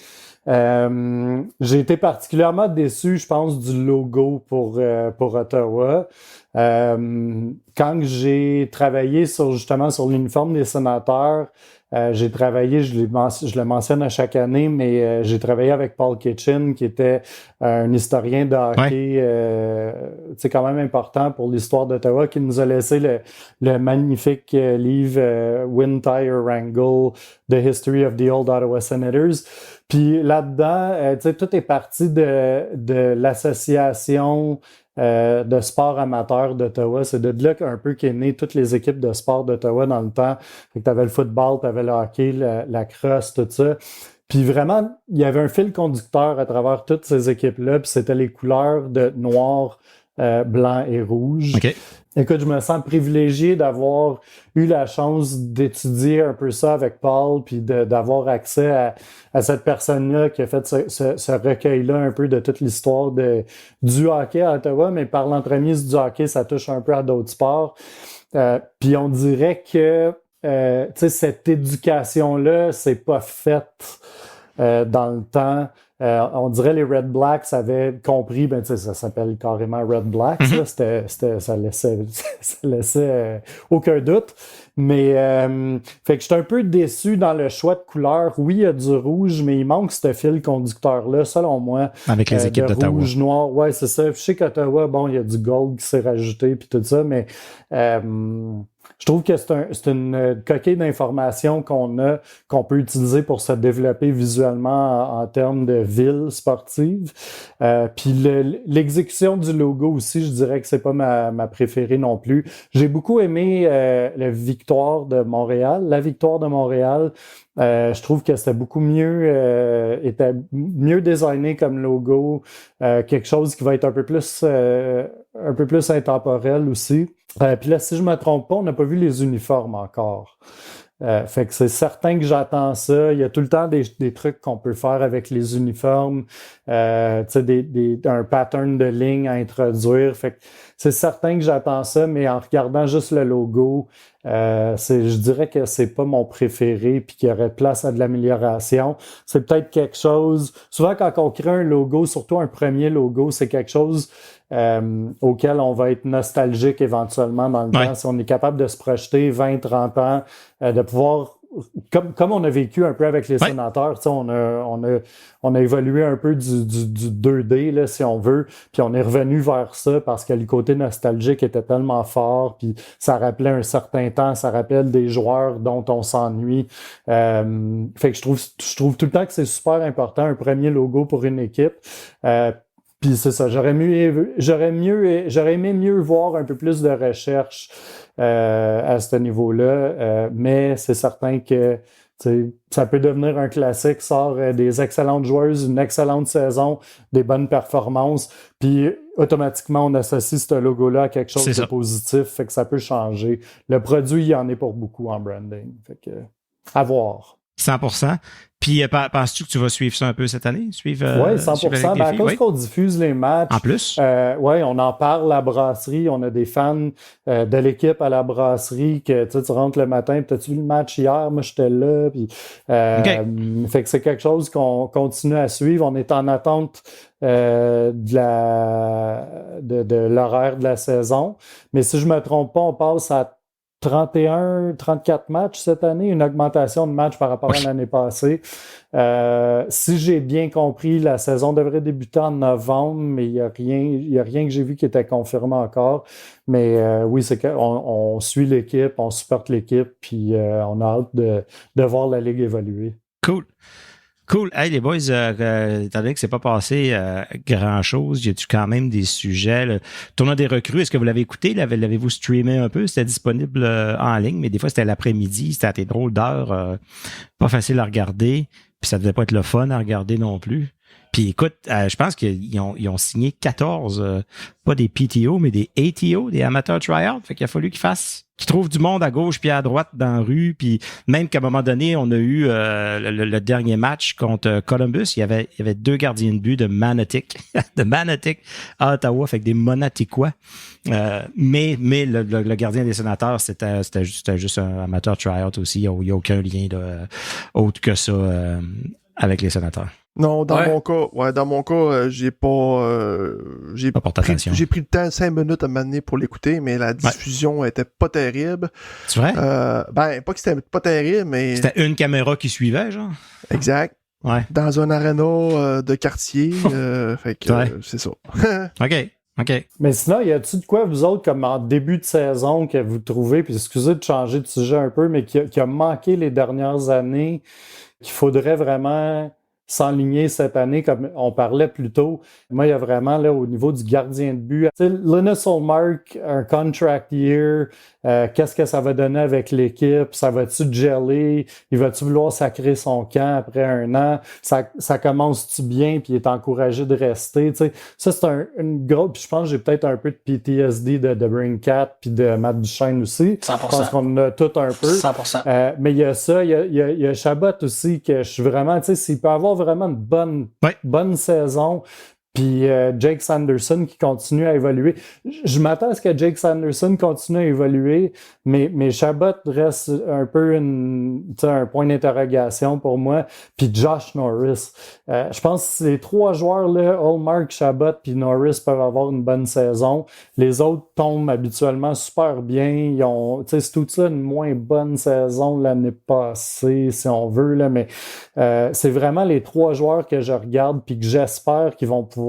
Speaker 1: J'ai été particulièrement déçu, je pense, du logo pour Ottawa. Quand j'ai travaillé sur l'uniforme des Sénateurs, j'ai travaillé, je le mentionne à chaque année, mais j'ai travaillé avec Paul Kitchen, qui était un historien de hockey, quand même important pour l'histoire d'Ottawa, qui nous a laissé le magnifique livre Wind Tire Wrangle, The History of the Old Ottawa Senators. Puis là-dedans, tout est parti de l'association de sport amateur d'Ottawa. C'est de là un peu qu'est né toutes les équipes de sport d'Ottawa dans le temps. Fait que t'avais le football, t'avais le hockey, la crosse, tout ça. Puis vraiment, il y avait un fil conducteur à travers toutes ces équipes-là, puis c'était les couleurs de noir, blanc et rouge.
Speaker 2: Okay.
Speaker 1: Écoute, je me sens privilégié d'avoir eu la chance d'étudier un peu ça avec Paul, puis d'avoir accès à cette personne-là qui a fait ce recueil-là un peu de toute l'histoire du hockey à Ottawa, mais par l'entremise du hockey, ça touche un peu à d'autres sports. Puis on dirait que cette éducation-là, c'est pas faite dans le temps. On dirait les Red Blacks avaient compris, ça s'appelle carrément Red Blacks, là, ça laissait aucun doute. Mais fait que j'étais un peu déçu dans le choix de couleurs. Oui, il y a du rouge, mais il manque ce fil conducteur-là, selon moi.
Speaker 2: Avec les équipes d'Ottawa.
Speaker 1: Rouge, noir, ouais, c'est ça. Je sais qu'Ottawa, il y a du gold qui s'est rajouté puis tout ça, mais je trouve que c'est une coquille d'informations qu'on peut utiliser pour se développer visuellement en termes de ville sportive. Puis l'exécution du logo aussi, je dirais que c'est pas ma préférée non plus. J'ai beaucoup aimé la victoire de Montréal. Je trouve que c'était beaucoup mieux, était mieux designé comme logo, quelque chose qui va être un peu plus intemporel aussi. Puis là, si je me trompe pas, on n'a pas vu les uniformes encore. Fait que c'est certain que j'attends ça. Il y a tout le temps des trucs qu'on peut faire avec les uniformes, un pattern de ligne à introduire. Fait que c'est certain que j'attends ça, mais en regardant juste le logo, je dirais que c'est pas mon préféré puis qu'il y aurait place à de l'amélioration. C'est peut-être quelque chose... Souvent, quand on crée un logo, surtout un premier logo, c'est quelque chose auquel on va être nostalgique éventuellement dans le temps. Si on est capable de se projeter 20-30 ans, de pouvoir... Comme on a vécu un peu avec les Sénateurs, on a évolué un peu du 2D, là, si on veut, puis on est revenu vers ça parce que le côté nostalgique était tellement fort, puis ça rappelait un certain temps, ça rappelle des joueurs dont on s'ennuie. Fait que je trouve tout le temps que c'est super important, un premier logo pour une équipe. Puis c'est ça, j'aurais aimé mieux voir un peu plus de recherche à ce niveau-là, mais c'est certain que ça peut devenir un classique, sort des excellentes joueuses, une excellente saison, des bonnes performances, puis automatiquement on associe ce logo-là à quelque chose de positif, fait que ça peut changer. Le produit, il y en est pour beaucoup en branding, fait que à voir.
Speaker 2: 100%. Puis, penses-tu que tu vas suivre ça un peu cette année?
Speaker 1: Oui, 100%. À cause qu'on diffuse les matchs.
Speaker 2: En plus?
Speaker 1: Oui, on en parle à la brasserie. On a des fans de l'équipe à la brasserie que tu rentres le matin. T'as-tu vu le match hier? Moi, j'étais là. Puis, fait que c'est quelque chose qu'on continue à suivre. On est en attente de l'horaire de la saison. Mais si je me trompe pas, on passe à 34 matchs cette année, une augmentation de matchs par rapport à l'année passée. Si j'ai bien compris, la saison devrait débuter en novembre, mais il y a rien que j'ai vu qui était confirmé encore. Mais oui, c'est qu'on suit l'équipe, on supporte l'équipe, puis on a hâte de voir la Ligue évoluer.
Speaker 2: Cool. Hey, les boys, étant donné que c'est pas passé grand-chose, y a-tu quand même des sujets? Le tournoi des recrues, est-ce que vous l'avez écouté? L'avez-vous streamé un peu? C'était disponible en ligne, mais des fois, c'était l'après-midi. C'était à des drôles d'heures. Pas facile à regarder. Puis ça devait pas être le fun à regarder non plus. Puis écoute, je pense qu'ils ont signé 14, pas des PTO, mais des ATO, des amateurs tryouts. Fait qu'il a fallu qu'ils trouvent du monde à gauche puis à droite dans la rue. Puis même qu'à un moment donné, on a eu le dernier match contre Columbus. Il y avait 2 gardiens de but de Manotick, de Manotick à Ottawa, fait que des Monaticois. Mais le gardien des Sénateurs, c'était juste un amateur tryout aussi. Il n'y a aucun lien autre que ça avec les Sénateurs.
Speaker 3: Non, dans mon cas, j'ai pris le temps 5 minutes à m'amener pour l'écouter, mais la diffusion était pas terrible.
Speaker 2: C'est vrai?
Speaker 3: Pas que c'était pas terrible, mais...
Speaker 2: C'était une caméra qui suivait, genre?
Speaker 3: Exact.
Speaker 2: Ouais.
Speaker 3: Dans un aréna de quartier, fait que c'est ça.
Speaker 2: OK.
Speaker 1: Mais sinon, y a-tu de quoi, vous autres, comme en début de saison, que vous trouvez, puis excusez de changer de sujet un peu, mais qui a manqué les dernières années, qu'il faudrait vraiment s'enligner cette année, comme on parlait plus tôt. Moi, il y a vraiment, là, au niveau du gardien de but, tu sais, Linus Ullmark, un contract year, qu'est-ce que ça va donner avec l'équipe? Ça va-tu geler? Il va-tu vouloir sacrer son camp après un an? Ça commence-tu bien puis il est encouragé de rester? Tu sais, ça, c'est une grosse... Puis je pense que j'ai peut-être un peu de PTSD de Brincat puis de Matt Duchesne aussi.
Speaker 4: 100%.
Speaker 1: Je pense qu'on a tout un peu.
Speaker 4: 100%.
Speaker 1: Mais il y a ça, il y a Chabot aussi, que je suis vraiment... Tu sais, s'il peut avoir vraiment une bonne saison... Puis Jake Sanderson qui continue à évoluer. Je m'attends à ce que Jake Sanderson continue à évoluer, mais Chabot reste un peu un point d'interrogation pour moi. Puis Josh Norris. Je pense que ces 3 joueurs-là, Ullmark, Chabot puis Norris peuvent avoir une bonne saison. Les autres tombent habituellement super bien. Ils ont, c'est tout ça une moins bonne saison l'année passée, si on veut, là, mais c'est vraiment les 3 joueurs que je regarde puis que j'espère qu'ils vont pouvoir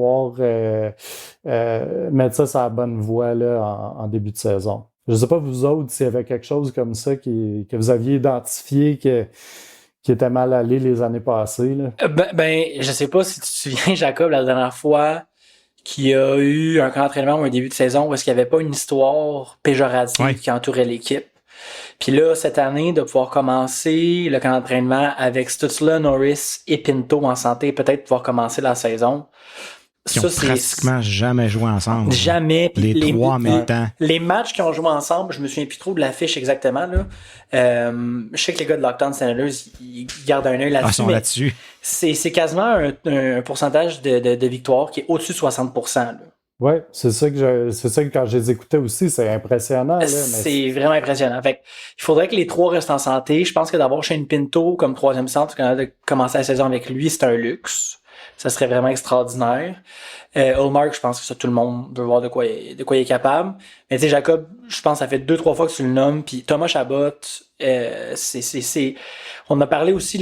Speaker 1: mettre ça sur la bonne voie là, en début de saison. Je ne sais pas, vous autres, s'il y avait quelque chose comme ça que vous aviez identifié qui était mal allé les années passées. Là.
Speaker 4: Je sais pas si tu te souviens, Jacob, la dernière fois qu'il y a eu un camp d'entraînement ou un début de saison où est-ce qu'il n'y avait pas une histoire péjorative qui entourait l'équipe. Puis là, cette année, de pouvoir commencer le camp d'entraînement avec Stutzla, Norris et Pinto en santé, peut-être pouvoir commencer la saison.
Speaker 2: Qui ont pratiquement jamais joué ensemble.
Speaker 4: Jamais.
Speaker 2: Les 3 en même temps.
Speaker 4: Les matchs qui ont joué ensemble, je me souviens plus trop de l'affiche exactement. Là. Je sais que les gars de Lockdown Senators, ils gardent un œil là-dessus.
Speaker 2: Ils sont là-dessus.
Speaker 4: C'est quasiment un pourcentage de victoire qui est au-dessus de 60%. Là.
Speaker 1: Oui, c'est ça que quand je les écoutais aussi, c'est impressionnant. Là,
Speaker 4: c'est vraiment impressionnant. Fait il faudrait que les 3 restent en santé. Je pense que d'avoir Shane Pinto comme 3e centre, quand on a commencé la saison avec lui, c'est un luxe. Ça serait vraiment extraordinaire. Ullmark, je pense que ça, tout le monde veut voir de quoi il est capable. Mais tu sais, Jacob, je pense que ça fait 2-3 fois que tu le nommes. Puis Thomas Chabot, on a parlé aussi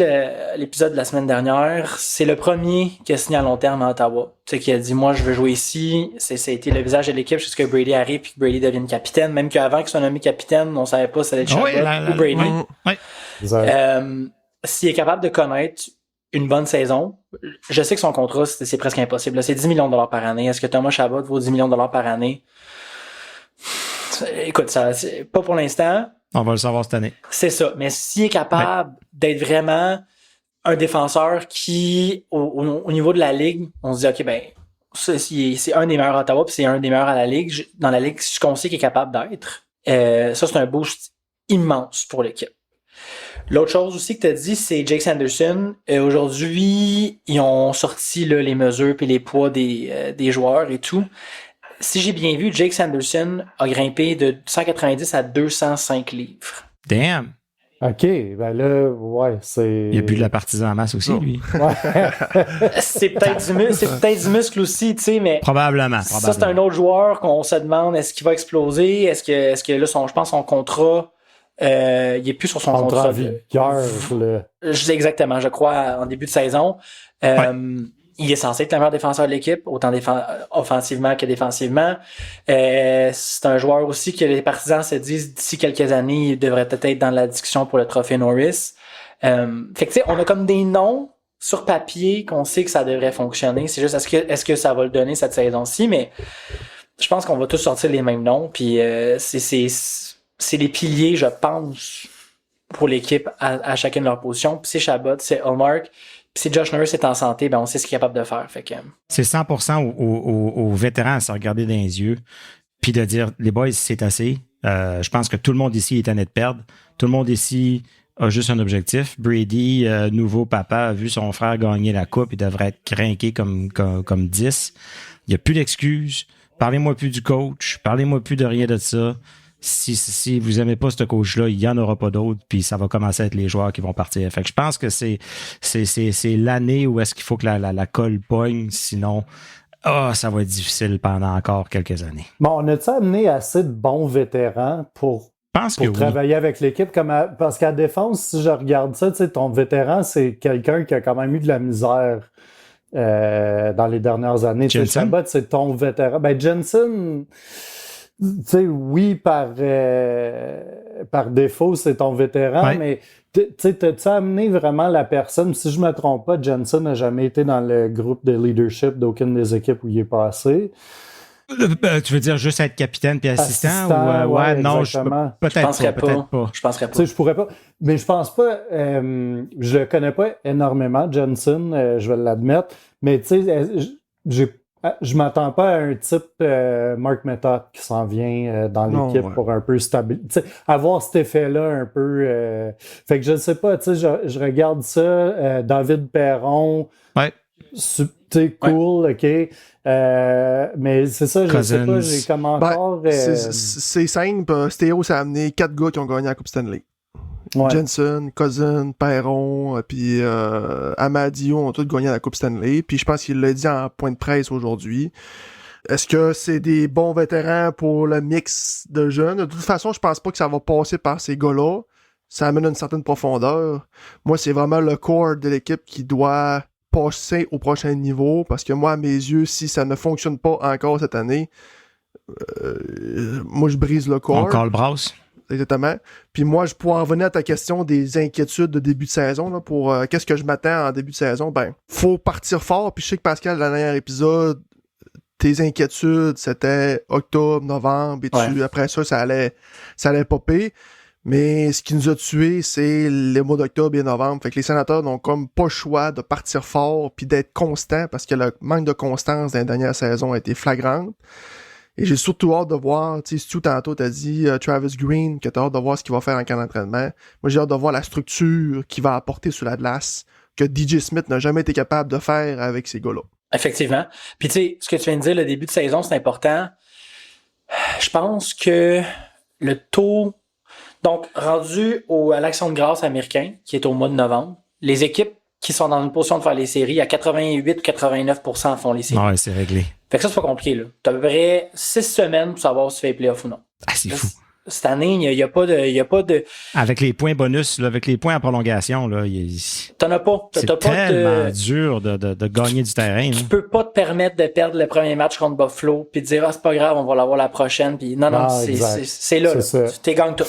Speaker 4: l'épisode de la semaine dernière. C'est le premier qui a signé à long terme à Ottawa. Tu sais, qui a dit, moi, je veux jouer ici. Ça a été le visage de l'équipe jusqu'à que Brady arrive puis que Brady devienne capitaine. Même qu'avant qu'il soit nommé capitaine, on savait pas si ça allait être Chabot ou Brady. S'il est capable de connaître une bonne saison, je sais que son contrat, c'est presque impossible. Là, c'est 10 millions de dollars par année. Est-ce que Thomas Chabot vaut 10 millions de dollars par année? Écoute, ça, c'est pas pour l'instant.
Speaker 2: On va le savoir cette année.
Speaker 4: C'est ça. Mais s'il est capable d'être vraiment un défenseur qui, au niveau de la Ligue, on se dit, OK, c'est un des meilleurs à Ottawa puis c'est un des meilleurs à la Ligue. Dans la Ligue, ce qu'on sait qu'il est capable d'être, ça, c'est un boost immense pour l'équipe. L'autre chose aussi que tu as dit, c'est Jake Sanderson. Aujourd'hui, ils ont sorti là, les mesures et les poids des joueurs et tout. Si j'ai bien vu, Jake Sanderson a grimpé de 190 à 205 livres.
Speaker 2: Damn!
Speaker 1: OK, ben là, ouais, c'est...
Speaker 2: Il a bu de la partisan en masse aussi, lui.
Speaker 1: Ouais.
Speaker 4: C'est peut-être du muscle aussi, tu sais, mais...
Speaker 2: Probablement.
Speaker 4: Ça, c'est un autre joueur qu'on se demande, est-ce qu'il va exploser? Est-ce que là, je pense son contrat... il est plus sur son contrat.
Speaker 1: Vigueur,
Speaker 4: Exactement, je crois, en début de saison. Il est censé être le meilleur défenseur de l'équipe, autant offensivement que défensivement. C'est un joueur aussi que les partisans se disent d'ici quelques années, il devrait peut-être être dans la discussion pour le trophée Norris. Fait que tu sais, on a comme des noms sur papier qu'on sait que ça devrait fonctionner. C'est juste est-ce que ça va le donner cette saison-ci, mais je pense qu'on va tous sortir les mêmes noms. Puis c'est les piliers, je pense, pour l'équipe à chacune de leur position. Puis c'est Chabot, c'est Hallmark. Puis si Josh Norris est en santé, ben on sait ce qu'il est capable de faire. Fait que...
Speaker 2: C'est 100% aux vétérans à se regarder dans les yeux puis de dire, les boys, c'est assez. Je pense que tout le monde ici est tanné de perdre. Tout le monde ici a juste un objectif. Brady, nouveau papa, a vu son frère gagner la coupe. Il devrait être crinqué comme 10. Il n'y a plus d'excuses. Parlez-moi plus du coach. Parlez-moi plus de rien de ça. Si vous aimez pas ce coach-là, il y en aura pas d'autres, puis ça va commencer à être les joueurs qui vont partir. Fait que je pense que c'est l'année où est-ce qu'il faut que la colle pogne, sinon ça va être difficile pendant encore quelques années.
Speaker 1: Bon, on a-tu amené assez de bons vétérans pour travailler avec l'équipe? Parce qu'à défense, si je regarde ça, tu sais, ton vétéran, c'est quelqu'un qui a quand même eu de la misère dans les dernières années.
Speaker 2: Jensen?
Speaker 1: Chabot, c'est ton vétéran. Ben, Jensen... Tu sais, oui, par défaut, c'est ton vétéran,
Speaker 2: ouais.
Speaker 1: Mais tu sais, t'as-tu amené vraiment la personne? Si je me trompe pas, Jensen n'a jamais été dans le groupe de leadership d'aucune des équipes où il est passé.
Speaker 2: Tu veux dire juste être capitaine puis assistant? Ou,
Speaker 1: ouais,
Speaker 2: non,
Speaker 4: peut-être pas. Je penserais pas.
Speaker 1: Tu sais, je pourrais pas. Mais je pense pas, je le connais pas énormément, Jensen, je vais l'admettre. Mais tu sais, je m'attends pas à un type Mark Method qui s'en vient dans l'équipe pour un peu stabiliser. Avoir cet effet-là un peu. Fait que je ne sais pas, tu sais, je regarde ça. David Perron.
Speaker 2: Ouais.
Speaker 1: Tu sais, cool, OK. Mais c'est ça, je sais pas, j'ai comme encore.
Speaker 3: C'est simple. Stéo, ça a amené 4 gars qui ont gagné la Coupe Stanley. Ouais. Jensen, Cousin, Perron, puis Amadio ont tous gagné la Coupe Stanley. Puis je pense qu'il l'a dit en point de presse aujourd'hui. Est-ce que c'est des bons vétérans pour le mix de jeunes? De toute façon, je pense pas que ça va passer par ces gars-là. Ça amène une certaine profondeur. Moi, c'est vraiment le core de l'équipe qui doit passer au prochain niveau. Parce que moi, à mes yeux, si ça ne fonctionne pas encore cette année, moi, je brise le core.
Speaker 2: Encore le brasse.
Speaker 3: Exactement. Puis moi, je pourrais en revenir à ta question des inquiétudes de début de saison. Là, pour qu'est-ce que je m'attends en début de saison? Ben, faut partir fort. Puis je sais que Pascal, dans le dernier épisode, tes inquiétudes, c'était octobre, novembre, et après ça allait popper. Mais ce qui nous a tués, c'est les mois d'octobre et novembre. Fait que les sénateurs n'ont comme pas le choix de partir fort puis d'être constants parce que le manque de constance dans la dernière saison a été flagrant. Et j'ai surtout hâte de voir, tu sais, Stu tantôt t'as dit Travis Green, que t'as hâte de voir ce qu'il va faire en camp d'entraînement. Moi, j'ai hâte de voir la structure qu'il va apporter sur la glace, que DJ Smith n'a jamais été capable de faire avec ces gars-là.
Speaker 4: Effectivement. Puis tu sais, ce que tu viens de dire, le début de saison, c'est important. Je pense que le taux... Donc, rendu à l'Action de grâce américain, qui est au mois de novembre, les équipes qui sont dans une position de faire les séries, à 88 ou 89% font les séries.
Speaker 2: Ouais, c'est réglé.
Speaker 4: Fait que ça, c'est pas compliqué, là. T'as à peu près 6 semaines pour savoir si tu fais les playoffs ou non.
Speaker 2: Ah, c'est fou.
Speaker 4: Cette année, il y a pas de...
Speaker 2: Avec les points bonus, là, avec les points en prolongation, là,
Speaker 4: t'en as pas.
Speaker 2: C'est tellement dur de gagner du terrain.
Speaker 4: Tu peux pas te permettre de perdre le premier match contre Buffalo puis de dire c'est pas grave, on va l'avoir la prochaine. Puis non, c'est là. Tu t'es gagné tout.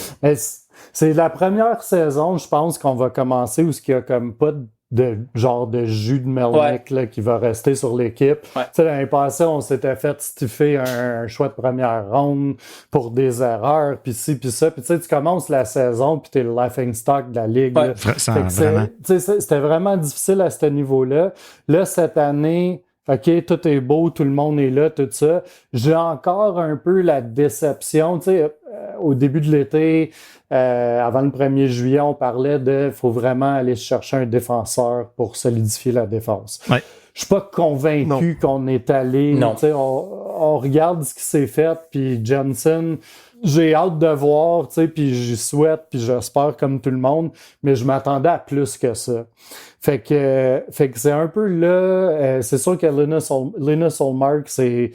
Speaker 1: C'est la première saison, je pense, qu'on va commencer où il y a comme pas de genre de jus de Melnick là, qui va rester sur l'équipe.
Speaker 4: Ouais.
Speaker 1: Tu sais, l'année passée, on s'était fait stiffer un choix de première ronde pour des erreurs, puis ci, puis ça. Puis tu sais, tu commences la saison, puis t'es le laughingstock de la Ligue.
Speaker 2: Ouais. Vraiment.
Speaker 1: C'était vraiment difficile à ce niveau-là. Là, cette année... OK, tout est beau, tout le monde est là, tout ça. J'ai encore un peu la déception. Tu sais, au début de l'été, avant le 1er juillet, on parlait faut vraiment aller chercher un défenseur pour solidifier la défense.
Speaker 2: Ouais.
Speaker 1: Je suis pas convaincu qu'on est allé. On regarde ce qui s'est fait, puis Jensen, j'ai hâte de voir, puis j'y souhaite, puis j'espère comme tout le monde, mais je m'attendais à plus que ça. Fait que c'est un peu là. C'est sûr que Linus Ullmark, c'est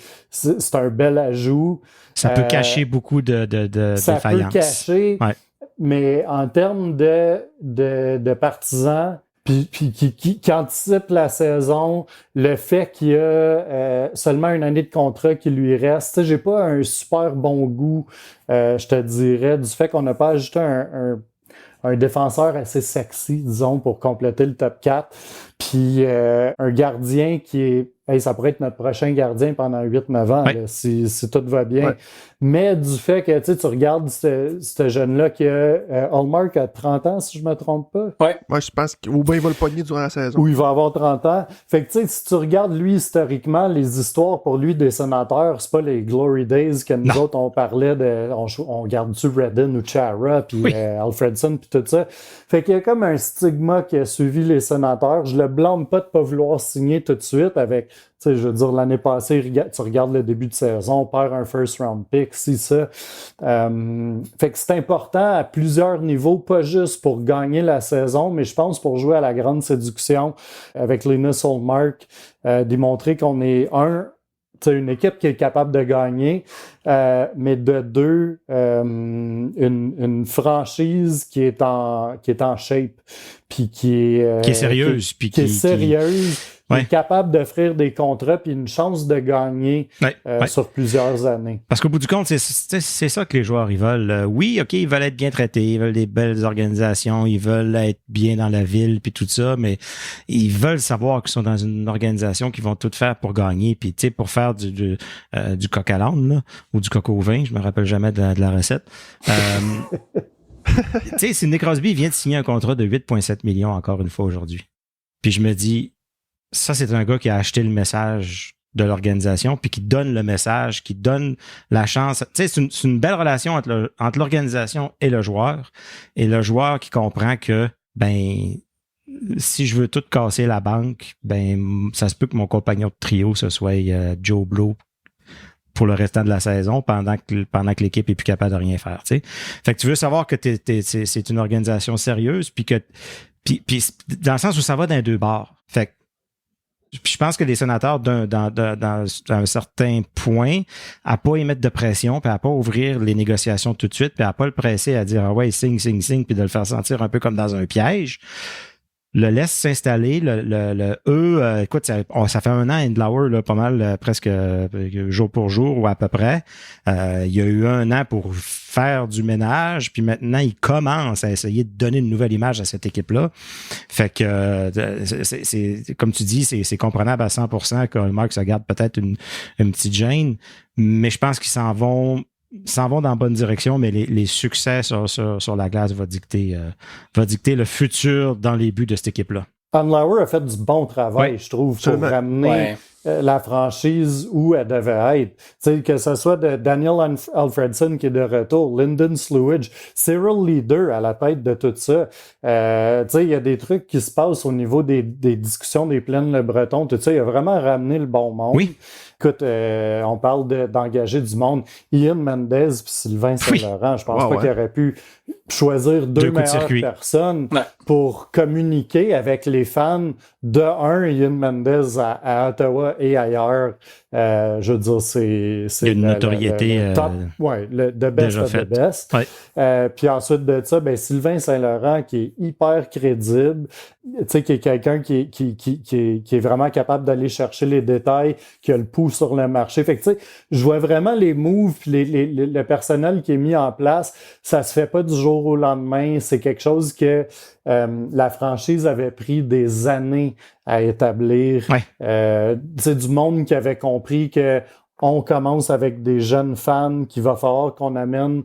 Speaker 1: un bel ajout.
Speaker 2: Ça peut cacher beaucoup de défaillances.
Speaker 1: Ça peut cacher,
Speaker 2: ouais.
Speaker 1: Mais en termes de partisans, puis qui anticipe la saison, le fait qu'il y a seulement une année de contrat qui lui reste, tu sais, j'ai pas un super bon goût, je te dirais, du fait qu'on n'a pas ajouté un défenseur assez sexy, disons, pour compléter le top 4, puis un gardien qui est... ça pourrait être notre prochain gardien pendant 8-9 ans, là, si tout va bien. Ouais. Mais du fait que tu regardes ce jeune-là qui a... Ullmark a 30 ans, si je me trompe pas.
Speaker 3: Ouais. Moi, je pense qu'il va le pogner durant la saison.
Speaker 1: Ou il va avoir 30 ans. Fait que tu sais, si tu regardes lui historiquement, les histoires pour lui des sénateurs, c'est pas les Glory Days que nous autres on parlait de... On garde-tu Redden ou Chara, puis Alfredson, puis tout ça. Fait qu'il y a comme un stigma qui a suivi les sénateurs. Je le blâme pas de pas vouloir signer tout de suite avec... Tu sais, je veux dire, l'année passée, tu regardes le début de saison, on perd un first round pick, si ça. Fait que c'est important à plusieurs niveaux, pas juste pour gagner la saison, mais je pense pour jouer à la grande séduction avec Linus Ullmark, démontrer qu'on est une équipe qui est capable de gagner, mais de deux, une franchise qui est en shape, puis qui est
Speaker 2: sérieuse, puis
Speaker 1: qui est sérieuse. Qui est capable d'offrir des contrats puis une chance de gagner sur plusieurs années.
Speaker 2: Parce qu'au bout du compte, c'est ça que les joueurs ils veulent. Oui, OK, ils veulent être bien traités, ils veulent des belles organisations, ils veulent être bien dans la ville puis tout ça, mais ils veulent savoir qu'ils sont dans une organisation qui vont tout faire pour gagner puis tu sais pour faire du coq à l'âne là, ou du coq au vin, je me rappelle jamais de la recette. Tu sais, Sidney Crosby vient de signer un contrat de 8,7 millions encore une fois aujourd'hui. Puis je me dis ça, c'est un gars qui a acheté le message de l'organisation, puis qui donne le message, qui donne la chance. Tu sais, c'est une belle relation entre l'organisation et le joueur qui comprend que, si je veux tout casser la banque, ça se peut que mon compagnon de trio, ce soit Joe Blow pour le restant de la saison, pendant que l'équipe est plus capable de rien faire, tu sais. Fait que tu veux savoir que c'est une organisation sérieuse, puis dans le sens où ça va d'un deux bords. Fait que puis je pense que les sénateurs, dans un certain point, à pas y mettre de pression, puis à pas ouvrir les négociations tout de suite, puis à pas le presser à dire « Ah ouais, signe, puis de le faire sentir un peu comme dans un piège. Le laisse s'installer, écoute, ça fait un an, Andlauer, là, pas mal, presque jour pour jour ou à peu près. Il y a eu un an pour faire du ménage, puis maintenant, il commence à essayer de donner une nouvelle image à cette équipe-là. Fait que, c'est comme tu dis, c'est comprenable à 100% que Mark se garde peut-être une petite gêne, mais je pense qu'ils s'en vont dans la bonne direction, mais les succès sur la glace va dicter le futur dans les buts de cette équipe-là.
Speaker 1: Andlauer a fait du bon travail, je trouve, pour ramener la franchise où elle devait être. T'sais, que ce soit de Daniel Alfredson qui est de retour, Lyndon Sluage, Cyril Leader à la tête de tout ça. Il y a des trucs qui se passent au niveau des discussions des plaines Le Breton, tout ça. Il a vraiment ramené le bon monde. Oui. Écoute, on parle d'engager du monde. Ian Mendez puis Sylvain Saint-Laurent, je pense pas qu'il aurait pu choisir deux meilleures personnes pour communiquer avec les fans de Ian Mendez à Ottawa et ailleurs. Je veux dire, c'est
Speaker 2: il y a une notoriété
Speaker 1: top, the best of the best. Puis ensuite de ça, Sylvain Saint-Laurent qui est hyper crédible, tu sais, qui est quelqu'un qui est vraiment capable d'aller chercher les détails, qui a le pouls sur le marché. Fait que tu sais, je vois vraiment les moves, puis le personnel qui est mis en place, ça se fait pas du jour au lendemain. C'est quelque chose que la franchise avait pris des années à établir. C'est du monde qui avait compris que on commence avec des jeunes fans qu'il va falloir qu'on amène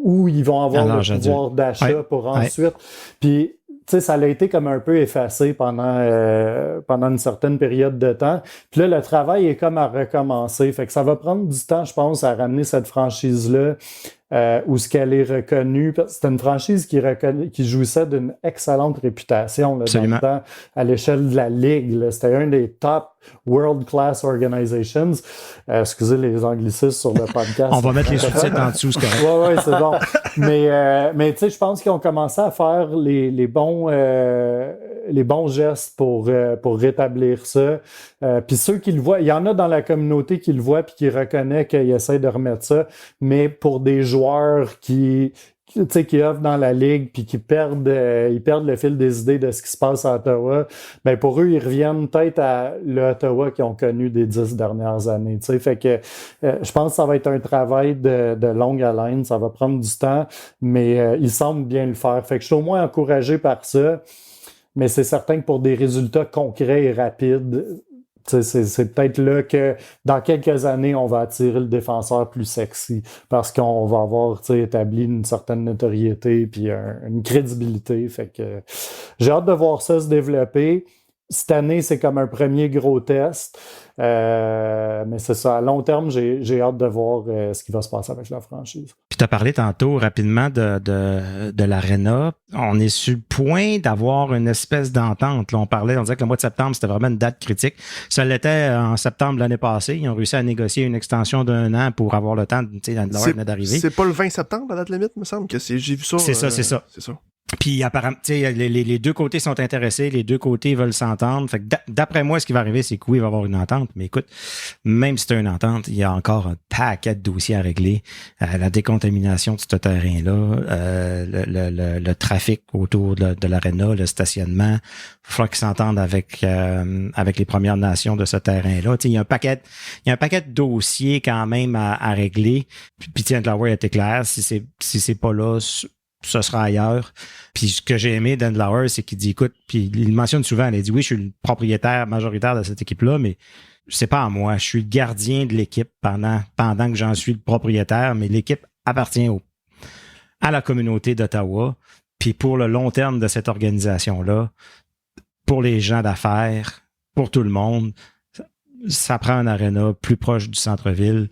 Speaker 1: où ils vont avoir le pouvoir d'achat pour ensuite. Puis tu sais, ça a été comme un peu effacé pendant une certaine période de temps. Puis là, le travail est comme à recommencer. Fait que ça va prendre du temps, je pense, à ramener cette franchise-là où ce qu'elle est reconnue. C'était une franchise qui jouissait d'une excellente réputation là, dans le temps, à l'échelle de la Ligue. Là. C'était un des top world-class organizations. Excusez les anglicismes sur le podcast.
Speaker 2: On va mettre les sous-titres en dessous, c'est correct.
Speaker 1: Ouais, c'est bon. Mais tu sais, je pense qu'ils ont commencé à faire les bons gestes pour rétablir ça. Puis ceux qui le voient, il y en a dans la communauté qui le voient puis qui reconnaît qu'ils essaient de remettre ça, mais pour des joueurs qui œuvrent dans la ligue puis qui perdent le fil des idées de ce qui se passe à Ottawa, ben pour eux, ils reviennent peut-être à l'Ottawa qu'ils ont connu des 10 dernières années. T'sais. Fait que je pense que ça va être un travail de longue haleine, ça va prendre du temps, mais ils semblent bien le faire. Fait que je suis au moins encouragé par ça, mais c'est certain que pour des résultats concrets et rapides, c'est peut-être là que dans quelques années, on va attirer le défenseur plus sexy parce qu'on va avoir établi une certaine notoriété puis une crédibilité. Fait que j'ai hâte de voir ça se développer. Cette année, c'est comme un premier gros test. Mais c'est ça. À long terme, j'ai hâte de voir ce qui va se passer avec la franchise.
Speaker 2: Puis tu as parlé tantôt rapidement de l'Arena. On est sur le point d'avoir une espèce d'entente. Là, on disait que le mois de septembre, c'était vraiment une date critique. Ça l'était en septembre l'année passée. Ils ont réussi à négocier une extension d'1 an pour avoir le temps d'arriver.
Speaker 3: C'est pas le 20 septembre, la date limite, me semble, que j'ai vu ça.
Speaker 2: C'est ça. Puis apparemment, les deux côtés sont intéressés, les deux côtés veulent s'entendre. Fait que d'après moi, ce qui va arriver, c'est que oui, il va y avoir une entente. Mais écoute, même si tu as une entente, il y a encore un paquet de dossiers à régler. La décontamination de ce terrain-là, le trafic autour de l'aréna, le stationnement. Il va falloir qu'ils s'entendent avec les Premières Nations de ce terrain-là. Il y a un paquet de dossiers quand même à régler. Puis Delaware a été clair, si c'est pas là, ce sera ailleurs. Puis ce que j'ai aimé d'Andlauer, c'est qu'il dit, écoute, puis il mentionne souvent, il dit, oui, je suis le propriétaire majoritaire de cette équipe-là, mais c'est pas à moi. Je suis le gardien de l'équipe pendant que j'en suis le propriétaire, mais l'équipe appartient à la communauté d'Ottawa. Puis pour le long terme de cette organisation-là, pour les gens d'affaires, pour tout le monde, ça prend un aréna plus proche du centre-ville.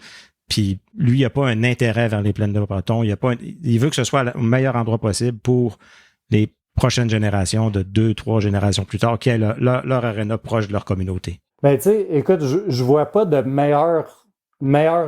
Speaker 2: Puis lui, il n'a pas un intérêt vers les plaines de Breton. Il veut que ce soit le meilleur endroit possible pour les prochaines générations, de 2-3 générations plus tard, qui aient leur aréna proche de leur communauté.
Speaker 1: Ben tu sais, écoute, je vois pas de meilleur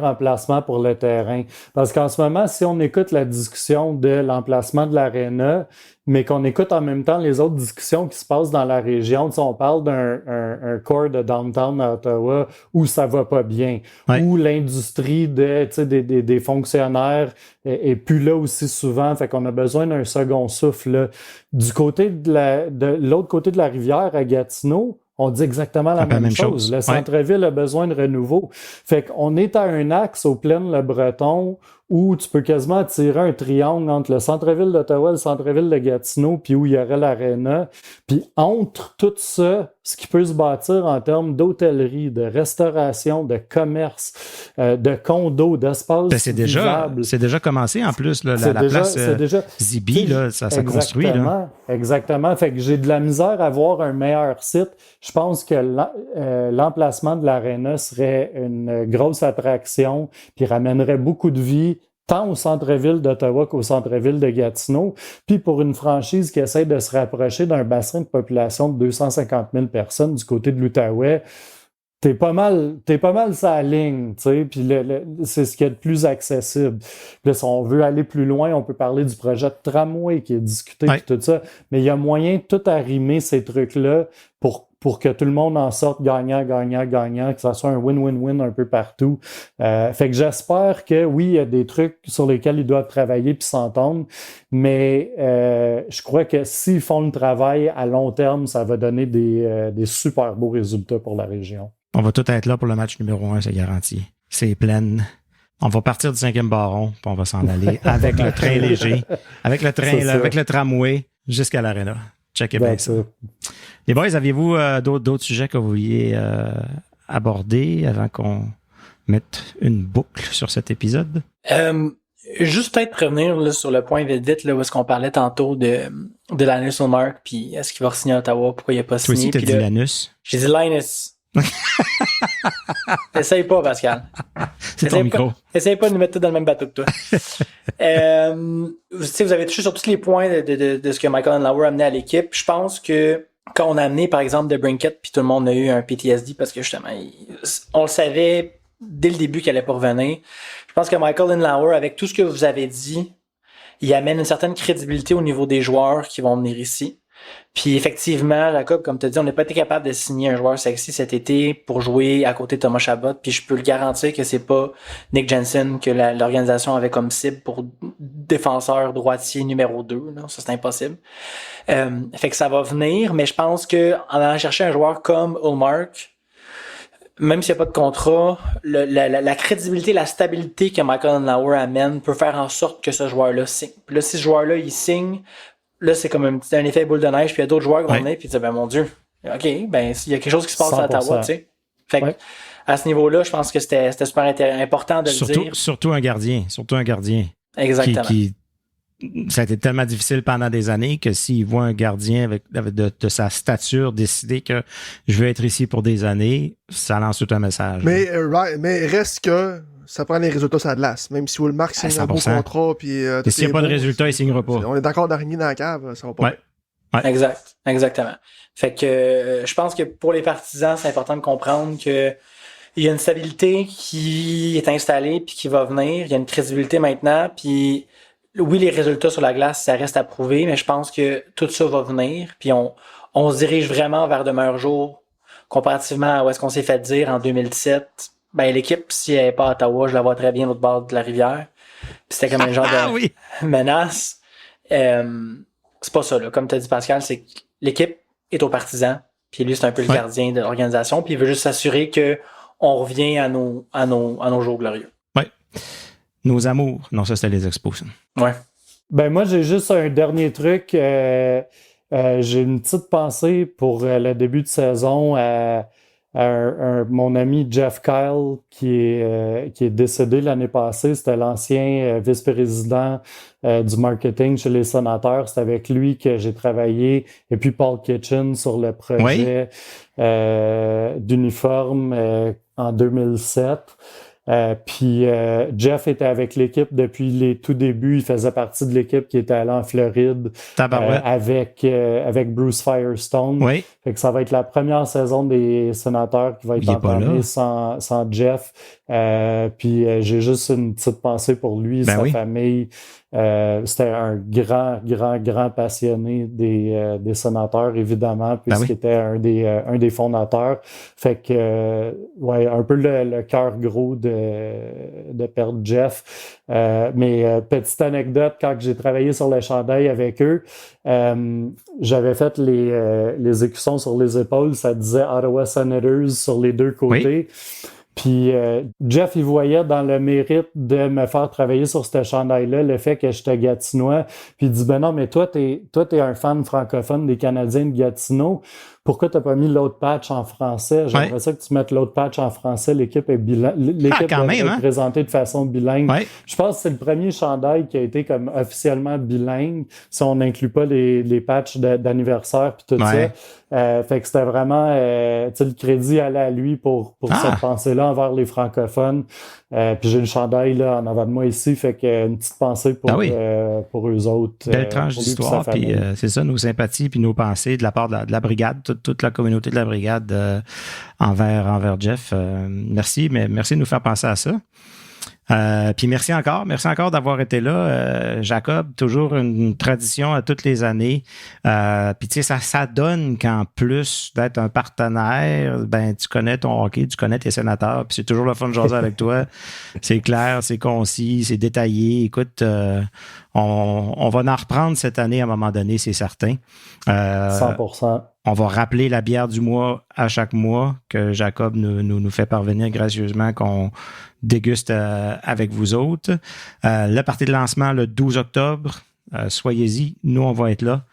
Speaker 1: emplacement pour le terrain. Parce qu'en ce moment, si on écoute la discussion de l'emplacement de l'aréna, mais qu'on écoute en même temps les autres discussions qui se passent dans la région, tu sais, on parle d'un corps de downtown à Ottawa où ça va pas bien, où l'industrie des fonctionnaires est plus là aussi souvent, fait qu'on a besoin d'un second souffle. Là. Du côté de l'autre côté de la rivière à Gatineau, on dit exactement la même chose. Le centre-ville a besoin de renouveau. Fait qu'on est à un axe aux plaines Le Breton où tu peux quasiment tirer un triangle entre le centre-ville d'Ottawa et le centre-ville de Gatineau, puis où il y aurait l'aréna. Puis entre tout ça, ce qui peut se bâtir en termes d'hôtellerie, de restauration, de commerce, de condos, d'espaces vivables.
Speaker 2: C'est déjà commencé en plus, là, la place Zibi, là, ça construit. Là.
Speaker 1: Exactement. Fait que j'ai de la misère à voir un meilleur site. Je pense que l'emplacement de l'aréna serait une grosse attraction, puis ramènerait beaucoup de vie tant au centre-ville d'Ottawa qu'au centre-ville de Gatineau. Puis pour une franchise qui essaie de se rapprocher d'un bassin de population de 250 000 personnes du côté de l'Outaouais, t'es pas mal sa ligne, tu sais, puis c'est ce qui est le plus accessible. Puis là, si on veut aller plus loin, on peut parler du projet de tramway qui est discuté, puis tout ça, mais il y a moyen de tout arrimer ces trucs-là pour que tout le monde en sorte gagnant, que ça soit un win-win-win un peu partout. Fait que j'espère que, oui, il y a des trucs sur lesquels ils doivent travailler puis s'entendre, mais je crois que s'ils font le travail à long terme, ça va donner des super beaux résultats pour la région.
Speaker 2: On va tout être là pour le match numéro 1, c'est garanti. C'est plein. On va partir du 5e baron, puis on va s'en aller avec le train léger, avec le tramway jusqu'à l'aréna. Checkez bien ça. Les boys, aviez-vous d'autres sujets que vous vouliez aborder avant qu'on mette une boucle sur cet épisode?
Speaker 4: Juste peut-être revenir là, sur le point vite là, où est-ce qu'on parlait tantôt de Linus Ullmark, puis est-ce qu'il va signer à Ottawa, pourquoi il n'a pas signé.
Speaker 2: Toi aussi, t'as dit Linus.
Speaker 4: J'ai dit Linus. Essaye pas, Pascal.
Speaker 2: C'est ton micro.
Speaker 4: Essaye pas de nous mettre tout dans le même bateau que toi. Vous avez touché sur tous les points de ce que Michael Andlauer a amené à l'équipe. Je pense que quand on a amené, par exemple, de Brinkett, puis tout le monde a eu un PTSD parce que justement, on le savait dès le début qu'elle allait pas revenir. Je pense que Michael Andlauer, avec tout ce que vous avez dit, il amène une certaine crédibilité au niveau des joueurs qui vont venir ici. Puis effectivement, Jacob, comme tu as dit, on n'a pas été capable de signer un joueur sexy cet été pour jouer à côté de Thomas Chabot. Puis je peux le garantir que c'est pas Nick Jensen que l'organisation avait comme cible pour défenseur droitier numéro 2. Là. Ça, c'est impossible. Fait que ça va venir, mais je pense que en allant chercher un joueur comme Ullmark, même s'il n'y a pas de contrat, la crédibilité, la stabilité que Michael Andlauer amène peut faire en sorte que ce joueur-là signe. Puis là, si ce joueur-là, il signe, là, c'est comme un effet boule de neige, puis il y a d'autres joueurs qui vont venir, puis ils disent, ben mon Dieu, OK, ben il y a quelque chose qui se passe à Ottawa, tu sais. Fait que, à ce niveau-là, je pense que c'était super important de le dire.
Speaker 2: Surtout un gardien.
Speaker 4: Exactement.
Speaker 2: Ça a été tellement difficile pendant des années que s'il voit un gardien de sa stature décider que je veux être ici pour des années, ça lance tout un message.
Speaker 3: Mais reste que ça prend les résultats sur la glace. Même si Ullmark signe un beau contrat, puis
Speaker 2: s'il n'y a pas de résultat, il ne signera pas.
Speaker 3: On est d'accord d'araignée dans la cave, ça va pas.
Speaker 2: Ouais.
Speaker 4: Exactement. Fait que je pense que pour les partisans, c'est important de comprendre que il y a une stabilité qui est installée puis qui va venir. Il y a une crédibilité maintenant, puis oui, les résultats sur la glace, ça reste à prouver, mais je pense que tout ça va venir. Puis on se dirige vraiment vers de meilleurs jours comparativement à où est-ce qu'on s'est fait dire en 2017. Ben, l'équipe, si elle n'est pas à Ottawa, je la vois très bien l'autre bord de la rivière. Puis c'était comme un genre de menace. C'est pas ça, là. Comme tu as dit, Pascal, c'est que l'équipe est aux partisans. Puis lui, c'est un peu le gardien de l'organisation. Puis il veut juste s'assurer que on revient à nos jours glorieux.
Speaker 2: Oui. Nos amours. Non, ça, c'était les Expos.
Speaker 4: Ouais.
Speaker 1: Ben, moi, j'ai juste un dernier truc. J'ai une petite pensée pour le début de saison à mon ami Jeff Kyle qui est décédé l'année passée. C'était l'ancien vice-président du marketing chez les Sénateurs. C'est avec lui que j'ai travaillé. Et puis Paul Kitchen sur le projet d'uniforme en 2007. Puis Jeff était avec l'équipe depuis les tout débuts. Il faisait partie de l'équipe qui était allée en Floride avec Bruce Firestone.
Speaker 2: Oui.
Speaker 1: Fait que ça va être la première saison des Sénateurs qui va être entamée sans Jeff. Puis j'ai juste une petite pensée pour lui, sa famille. C'était un grand passionné des Sénateurs, évidemment, puisqu'il était un des fondateurs. Fait que, un peu le cœur gros de perdre Jeff. Mais petite anecdote, quand j'ai travaillé sur le chandail avec eux, j'avais fait les écussons sur les épaules, ça disait Ottawa Senators sur les deux côtés. Oui. Puis Jeff, il voyait dans le mérite de me faire travailler sur ce chandail-là le fait que j'étais Gatinois. Puis il dit, ben non, mais toi, t'es un fan francophone des Canadiens de Gatineau. Pourquoi t'as pas mis l'autre patch en français? J'aimerais ça que tu mettes l'autre patch en français. L'équipe est bilingue. L'équipe est présentée de façon bilingue. Ouais. Je pense que c'est le premier chandail qui a été comme officiellement bilingue, si on n'inclut pas les patchs d'anniversaire puis tout ça. Fait que c'était vraiment le crédit allait à lui pour cette pensée-là envers les francophones. Puis j'ai le chandail là en avant de moi ici, fait que une petite pensée pour eux autres.
Speaker 2: Belle tranche d'histoire, puis c'est ça, nos sympathies puis nos pensées de la part de la brigade, toute la communauté de la brigade envers Jeff. Merci de nous faire penser à ça. Puis merci encore d'avoir été là, Jacob. Toujours une tradition à toutes les années. Puis tu sais, ça donne qu'en plus d'être un partenaire, ben tu connais ton hockey, tu connais tes Sénateurs. Puis c'est toujours le fun de jaser avec toi. C'est clair, c'est concis, c'est détaillé. Écoute, on va en reprendre cette année à un moment donné, c'est certain.
Speaker 1: 100%.
Speaker 2: On va rappeler la bière du mois à chaque mois que Jacob nous fait parvenir gracieusement qu'on déguste avec vous autres. Le party de lancement le 12 octobre. Soyez-y. Nous, on va être là.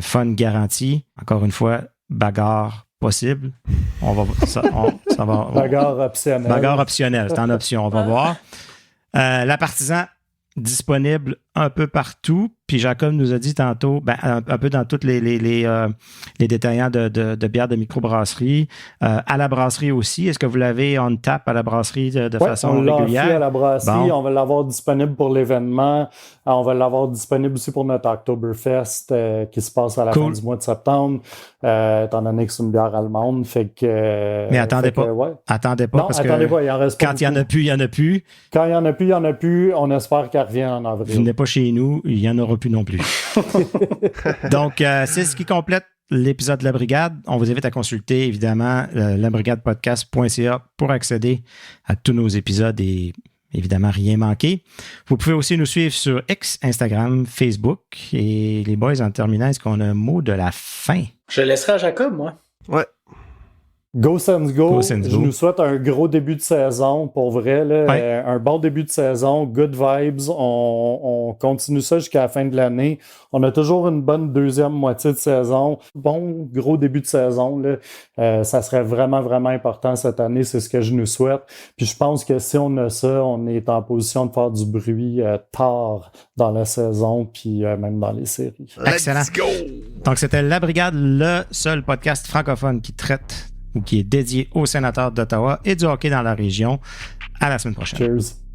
Speaker 2: Fun garanti. Encore une fois, bagarre possible.
Speaker 1: Bagarre optionnelle.
Speaker 2: Bagarre optionnelle. C'est en option. On va voir. La partisan disponible un peu partout. Puis Jacob nous a dit tantôt, un peu dans toutes les détaillants de bières de microbrasserie, à la brasserie aussi. Est-ce que vous l'avez on tap à la brasserie de façon régulière? On l'a
Speaker 1: à la brasserie. Bon. On va l'avoir disponible pour l'événement. On va l'avoir disponible aussi pour notre Oktoberfest qui se passe à la fin du mois de septembre, étant donné que c'est une bière allemande. Fait que,
Speaker 2: mais attendez pas. Attendez pas, parce que
Speaker 1: pas, il en reste
Speaker 2: quand il n'y en a plus, il n'y en a plus.
Speaker 1: Quand il n'y en a plus, il n'y en a plus. On espère qu'elle revienne en avril.
Speaker 2: Venez pas chez nous, il n'y en aura plus non plus. Donc, c'est ce qui complète l'épisode de La Brigade. On vous invite à consulter, évidemment, labrigadepodcast.ca pour accéder à tous nos épisodes et évidemment rien manquer. Vous pouvez aussi nous suivre sur X, Instagram, Facebook. Et les boys, en terminant, est-ce qu'on a un mot de la fin?
Speaker 4: Je laisserai à Jacob, moi.
Speaker 3: Ouais.
Speaker 1: Go Sens Go. Je nous souhaite un gros début de saison, pour vrai. Là, ouais. Un bon début de saison, good vibes. On continue ça jusqu'à la fin de l'année. On a toujours une bonne deuxième moitié de saison. Bon, gros début de saison. Là. Ça serait vraiment, vraiment important cette année. C'est ce que je nous souhaite. Puis je pense que si on a ça, on est en position de faire du bruit tard dans la saison, puis même dans les séries.
Speaker 2: Excellent. Let's go! Donc, c'était La Brigade, le seul podcast francophone qui traite ou qui est dédié aux sénateurs d'Ottawa et du hockey dans la région. À la semaine prochaine.
Speaker 1: Cheers.